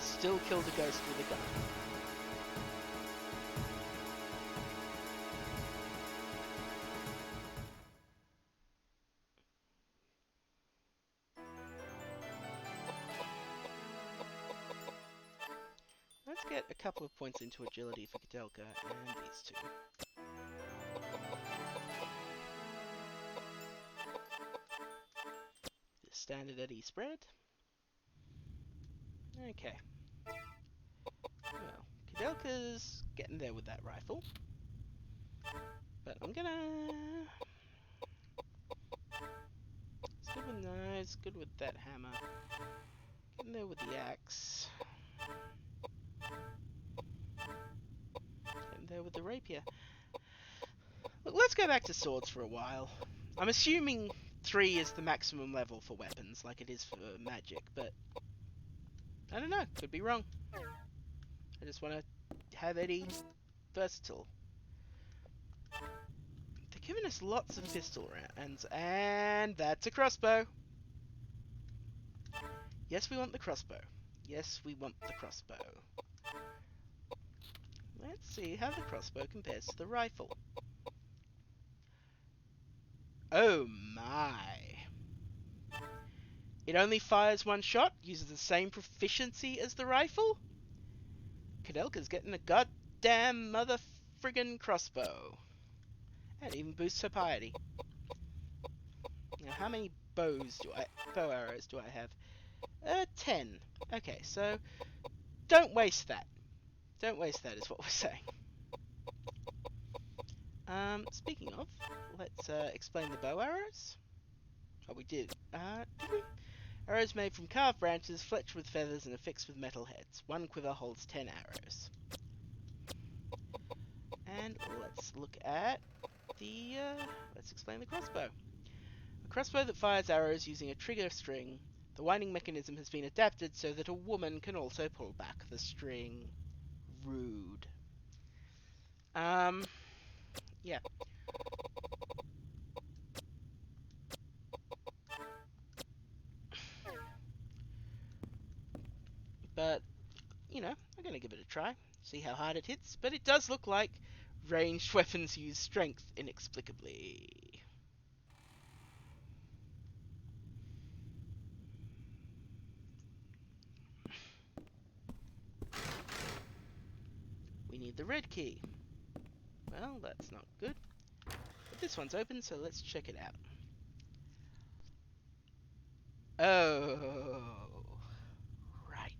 Still killed a ghost with a gun. Let's get a couple of points into agility for Koudelka and these two. The standard Eddie spread. Okay. Well, Koudelka's getting there with that rifle. But I'm gonna... It's good with knives, good with that hammer. Getting there with the axe. Getting there with the rapier. Look, let's go back to swords for a while. I'm assuming 3 is the maximum level for weapons, like it is for magic, but... I don't know, could be wrong. I just want to have Eddie versatile. They're giving us lots of pistol rounds, and that's a crossbow. Yes, we want the crossbow. Yes, we want the crossbow. Let's see how the crossbow compares to the rifle. Oh my. It only fires one shot, uses the same proficiency as the rifle? Koudelka's getting a goddamn mother friggin' crossbow. And even boosts her piety. Now, how many bow arrows do I have? 10. Okay, so don't waste that. Don't waste that is what we're saying. Speaking of, let's explain the bow arrows. Oh, we did. Did we? Arrows made from carved branches, fletched with feathers, and affixed with metal heads. One quiver holds 10 arrows. And let's look at the, let's explain the crossbow. A crossbow that fires arrows using a trigger string. The winding mechanism has been adapted so that a woman can also pull back the string. Rude. Yeah. But, you know, I'm gonna give it a try. See how hard it hits. But it does look like ranged weapons use strength inexplicably. We need the red key. Well, that's not good. But this one's open, so let's check it out. Oh, right.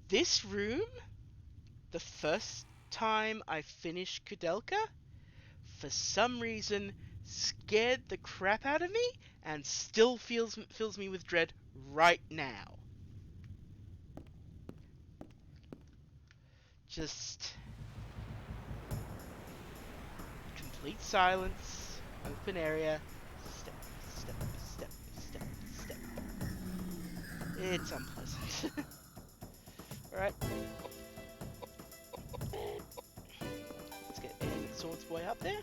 This room, the first time I finished Koudelka, for some reason scared the crap out of me and still fills me with dread right now. Just complete silence, open area, step, step, step, step, step. It's unpleasant. Alright. Let's get Aim the Swords Boy up there.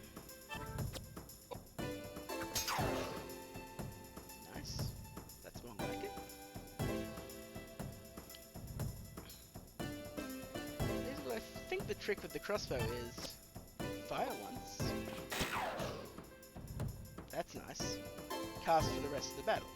Nice. That's more like it. Basically, I think the trick with the crossbow is fire once. That's nice. Cast for the rest of the battle.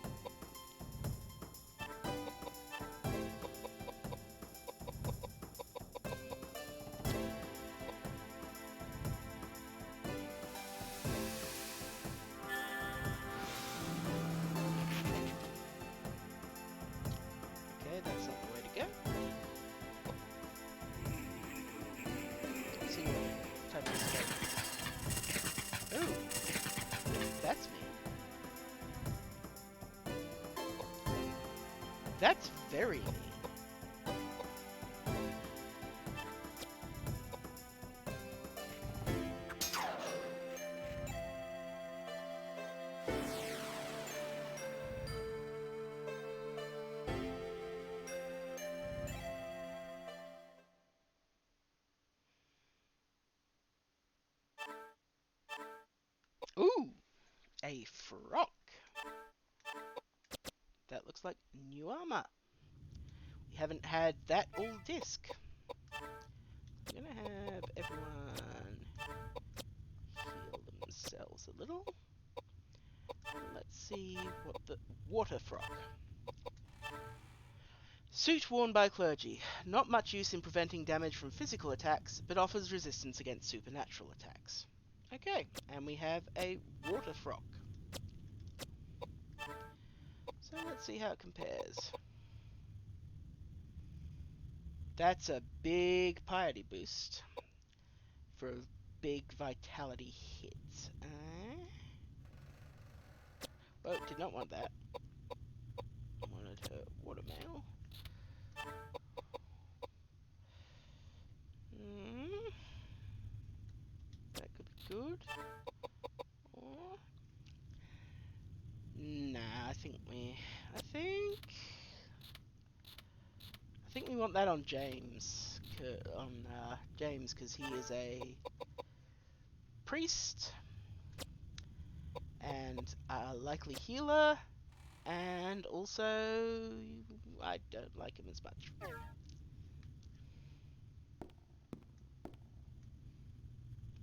Okay, that's not the way to go. Let's see what type of mistake. Ooh, that's me. That's very mean. Ooh, a frock. That looks like new armor. We haven't had that all disc. I'm gonna have everyone heal themselves a little. Let's see what the water frock. Suit worn by clergy. Not much use in preventing damage from physical attacks, but offers resistance against supernatural attacks. Okay, and we have a water frock. So let's see how it compares. That's a big piety boost for a big vitality hit. Oh, did not want that. Wanted her watermail. That could be good. Or nah, I think we want that on James. James, because he is a priest and a likely healer, and also I don't like him as much.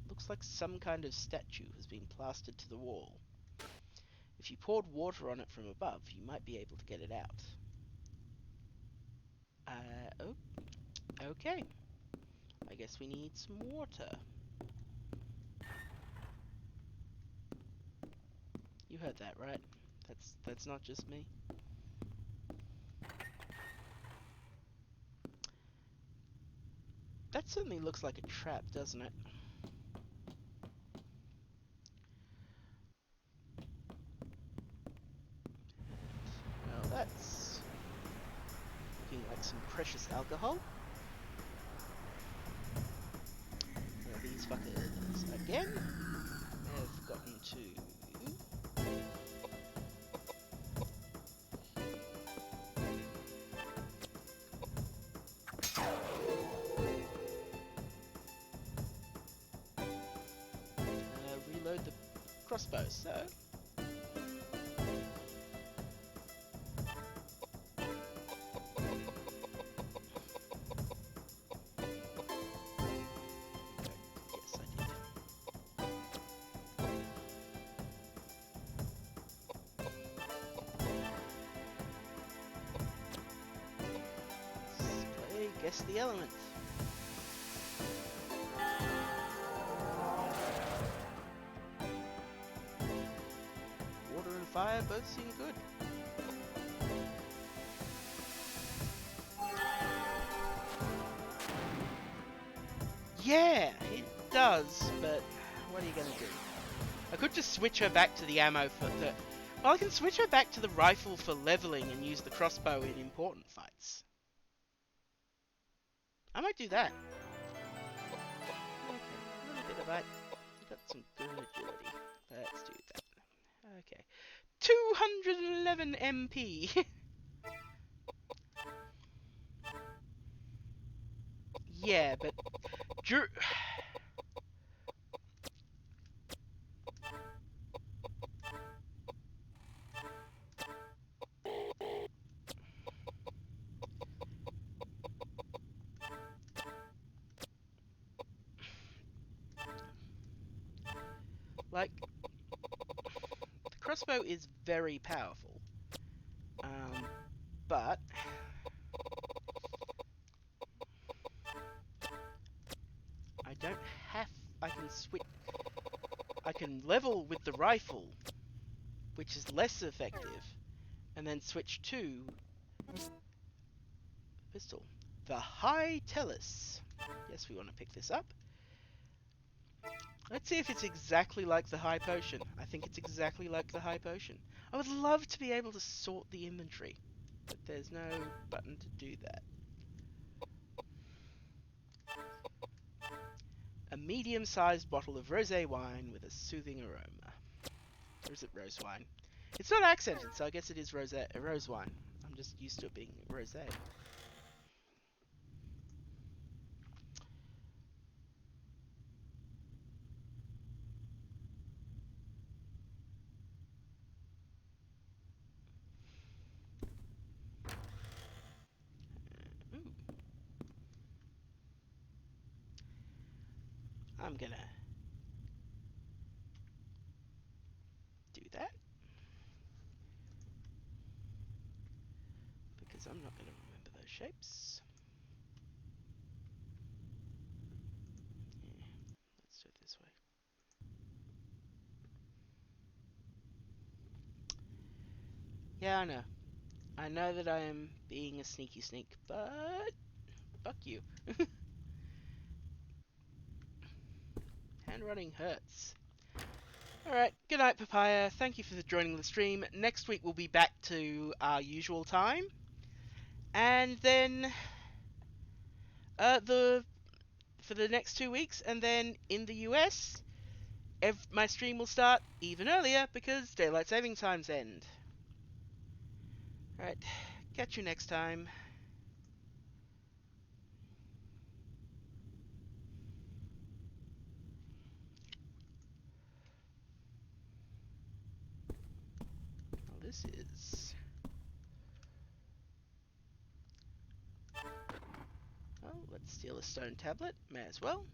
Looks like some kind of statue has been plastered to the wall. If you poured water on it from above, you might be able to get it out. Oh, okay. I guess we need some water. You heard that, right? That's not just me. That certainly looks like a trap, doesn't it? Well, that's looking like some precious alcohol. These fuckers again have gotten to reload the crossbow, so yes, I did. Let's play Guess the Element. Water and fire both seem good. Yeah, it does, but what are you gonna do? I could just switch her back to the ammo for the... Well, I can switch her back to the rifle for leveling and use the crossbow in important fights. I might do that. Okay, a little bit of that. Got some good agility. Let's do that. Okay. 211 MP. Yeah, but... Like, the crossbow is very powerful. But... I don't have... I can switch... I can level with the rifle, which is less effective, and then switch to pistol. The High Tellus. Yes, we want to pick this up. Let's see if it's exactly like the High Potion. I think it's exactly like the High Potion. I would love to be able to sort the inventory, but there's no button to do that. A medium-sized bottle of rosé wine with a soothing aroma. Or is it rose wine? It's not accented, so I guess it is rose wine. I'm just used to it being rosé. Ooh. I'm gonna do that. Because I'm not gonna remember those shapes. Yeah, let's do it this way. Yeah, I know. I know that I am being a sneaky sneak, but fuck you. Handwriting hurts. Alright, good night, Papaya. Thank you for joining the stream. Next week we'll be back to our usual time. And then for the next 2 weeks, and then in the US, my stream will start even earlier because daylight saving times end. Alright, catch you next time. Well, this is... Well, let's steal a stone tablet. May as well.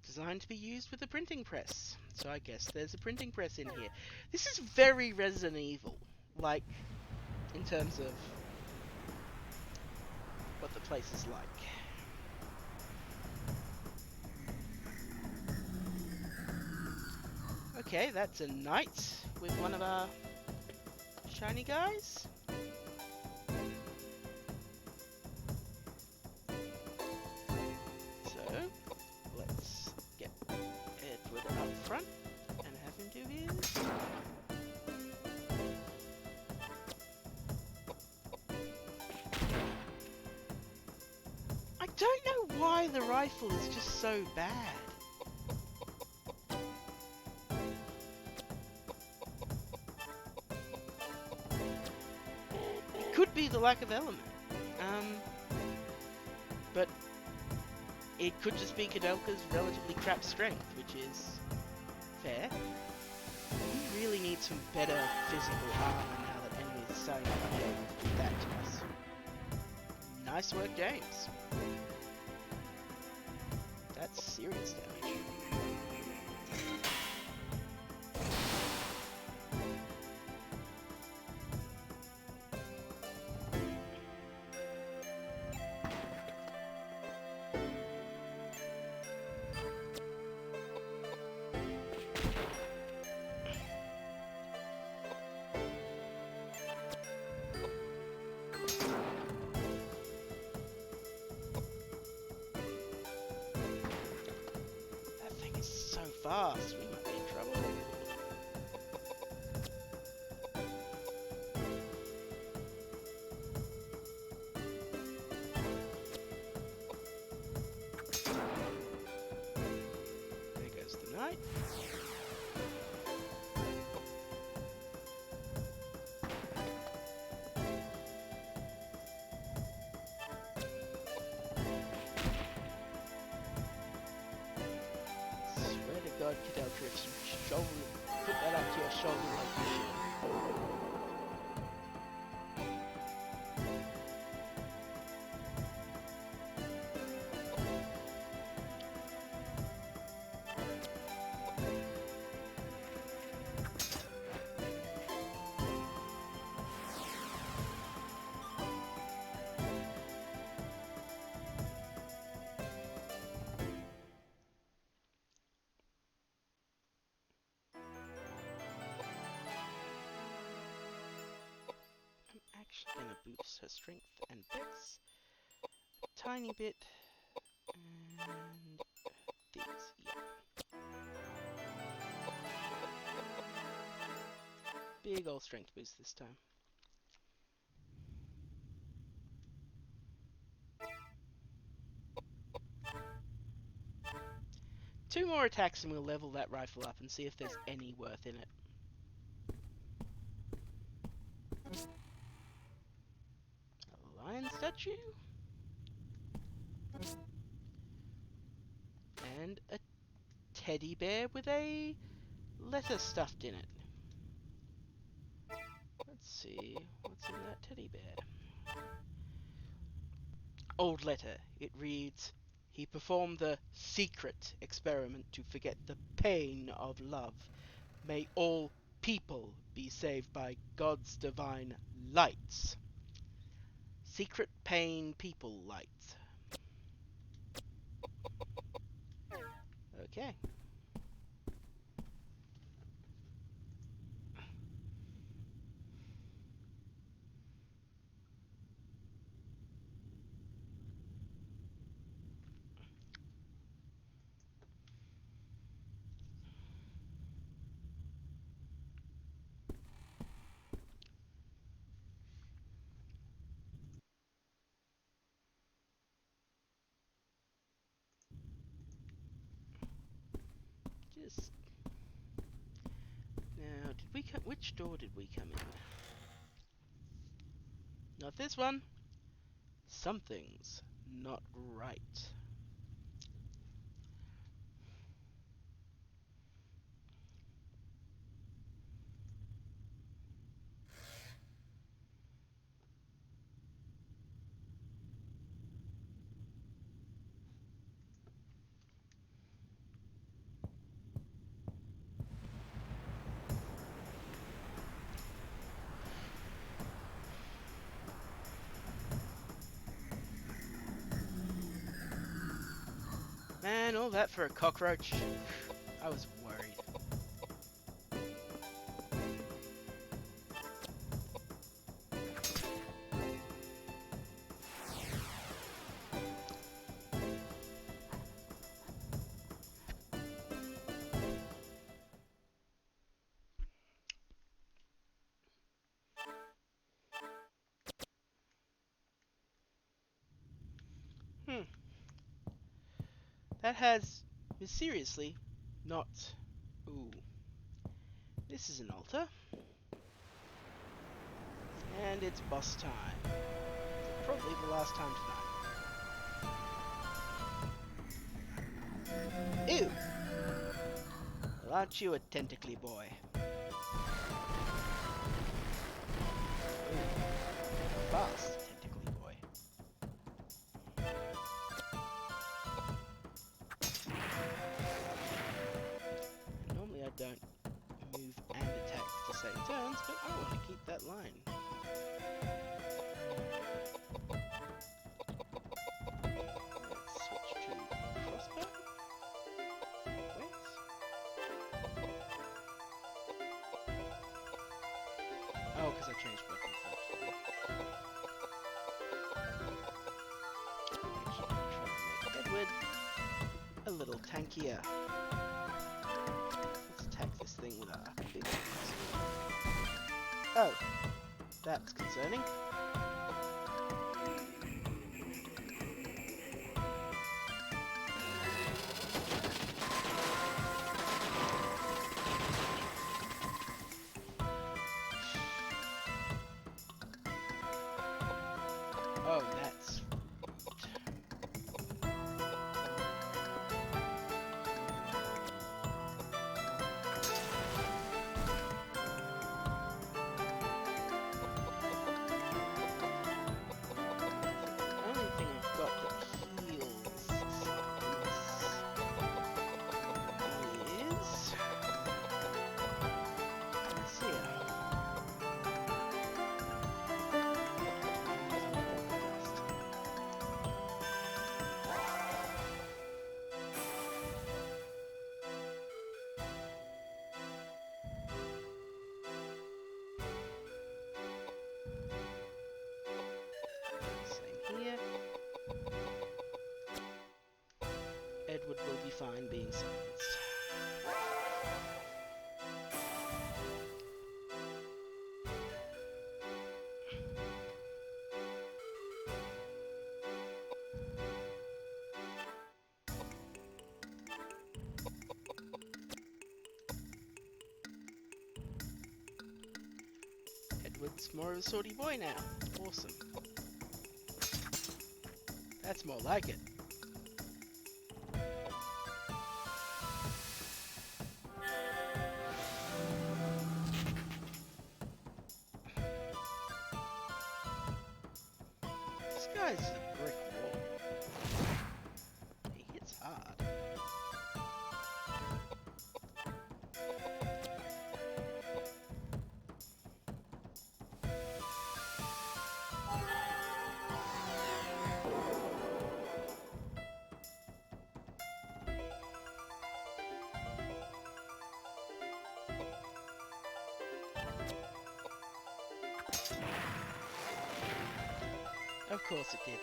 Designed to be used with a printing press. So I guess there's a printing press in here. This is very Resident Evil. Like, in terms of what the place is like. Okay, that's a knight with one of our shiny guys. So, let's get Edward up front and have him do his. I don't know why the rifle is just so bad. It could be the lack of element. But it could just be Koudelka's relatively crap strength, which is fair. We really need some better physical armor now that enemies are starting to be able to do that to us. Nice work, James. That's serious damage. fast. We might be in trouble. There goes the knight. Swear to God, Koudelka, if you put that up to your shoulder like you should. Actually gonna boost her strength and dex a tiny bit, and these, yeah. Big old strength boost this time. Two more attacks and we'll level that rifle up and see if there's any worth in it. A lion statue? And a teddy bear with a letter stuffed in it. Let's see, what's in that teddy bear? Old letter. It reads, "He performed the secret experiment to forget the pain of love. May all people be saved by God's divine lights." Secret pain people lights. Okay. Just now, did we come? Which door did we come in? Not this one. Something's not right. Man, all that for a cockroach. I was worried. That has mysteriously not... Ooh. This is an altar. And it's boss time. Probably the last time tonight. Ew! Well, aren't you a tentacly boy? Ooh. Fast tentacly boy. Normally I don't move and attack at the same turns, but I want to keep that line. Let's switch to crossbow. Wait. Oh, because I changed weapons. Actually, try and make Edward a little tankier. Oh, that's concerning. Oh, that's the only thing I've got that heals is... Let's see. Same here. Edward will be fine being silenced. Edward's more of a sorty boy now. Awesome. That's more like it. This guy's a brick wall. He hits hard. Of course it did.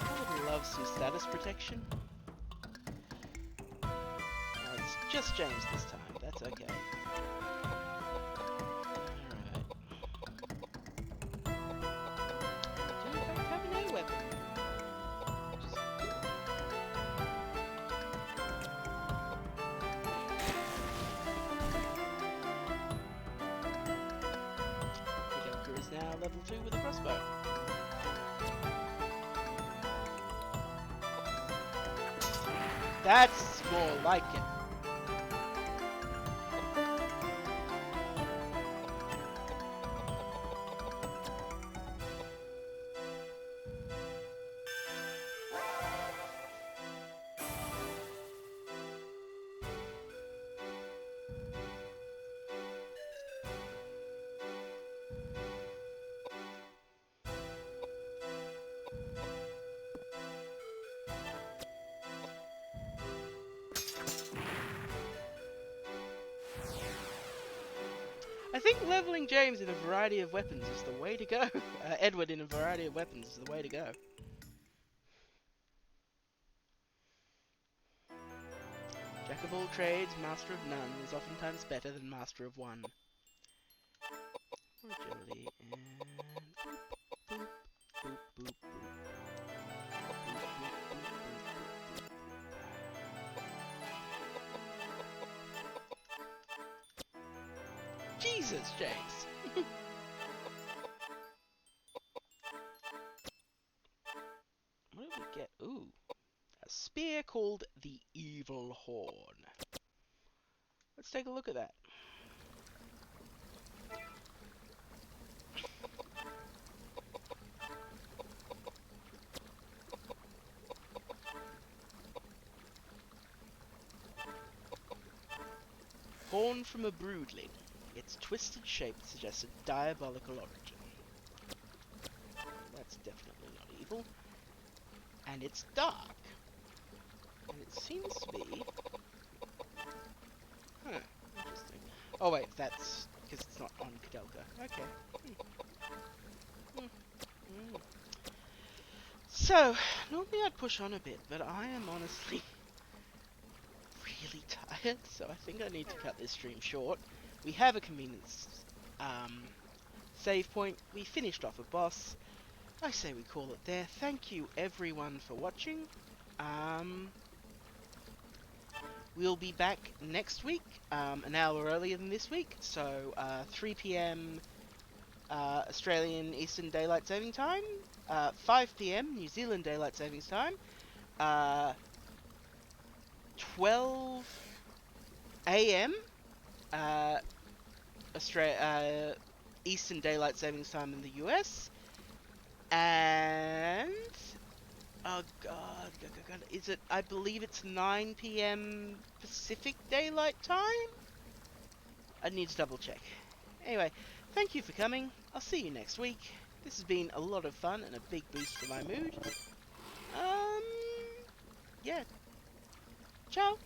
I would love some status protection. It's just James this time, that's okay. Alright. Do in fact have an air weapon. Which is good. Koudelka is now level 2 with a crossbow. That's more like it. I think leveling James in a variety of weapons is the way to go. Edward in a variety of weapons is the way to go. Jack of all trades, master of none is oftentimes better than master of one. More agility and boop, boop, boop, boop, boop. Jesus, James! What did we get? Ooh. A spear called the Evil Horn. Let's take a look at that. Horn from a broodling. Its twisted shape suggests a diabolical origin. That's definitely not evil. And it's dark. and it seems to be... Huh, interesting. Oh wait, that's because it's not on Koudelka. Okay. Hmm. Hmm. So, normally I'd push on a bit, but I am honestly really tired, so I think I need to cut this stream short. We have a convenience save point. We finished off a boss. I say we call it there. Thank you everyone for watching. We'll be back next week, an hour earlier than this week, so 3 p.m. Australian Eastern Daylight Saving Time, 5 p.m. New Zealand Daylight Savings Time, 12 a.m. Eastern Daylight Savings Time in the US, and oh god, is it? I believe it's 9 p.m. Pacific Daylight Time. I need to double check. Anyway, thank you for coming. I'll see you next week. This has been a lot of fun and a big boost for my mood. Yeah. Ciao.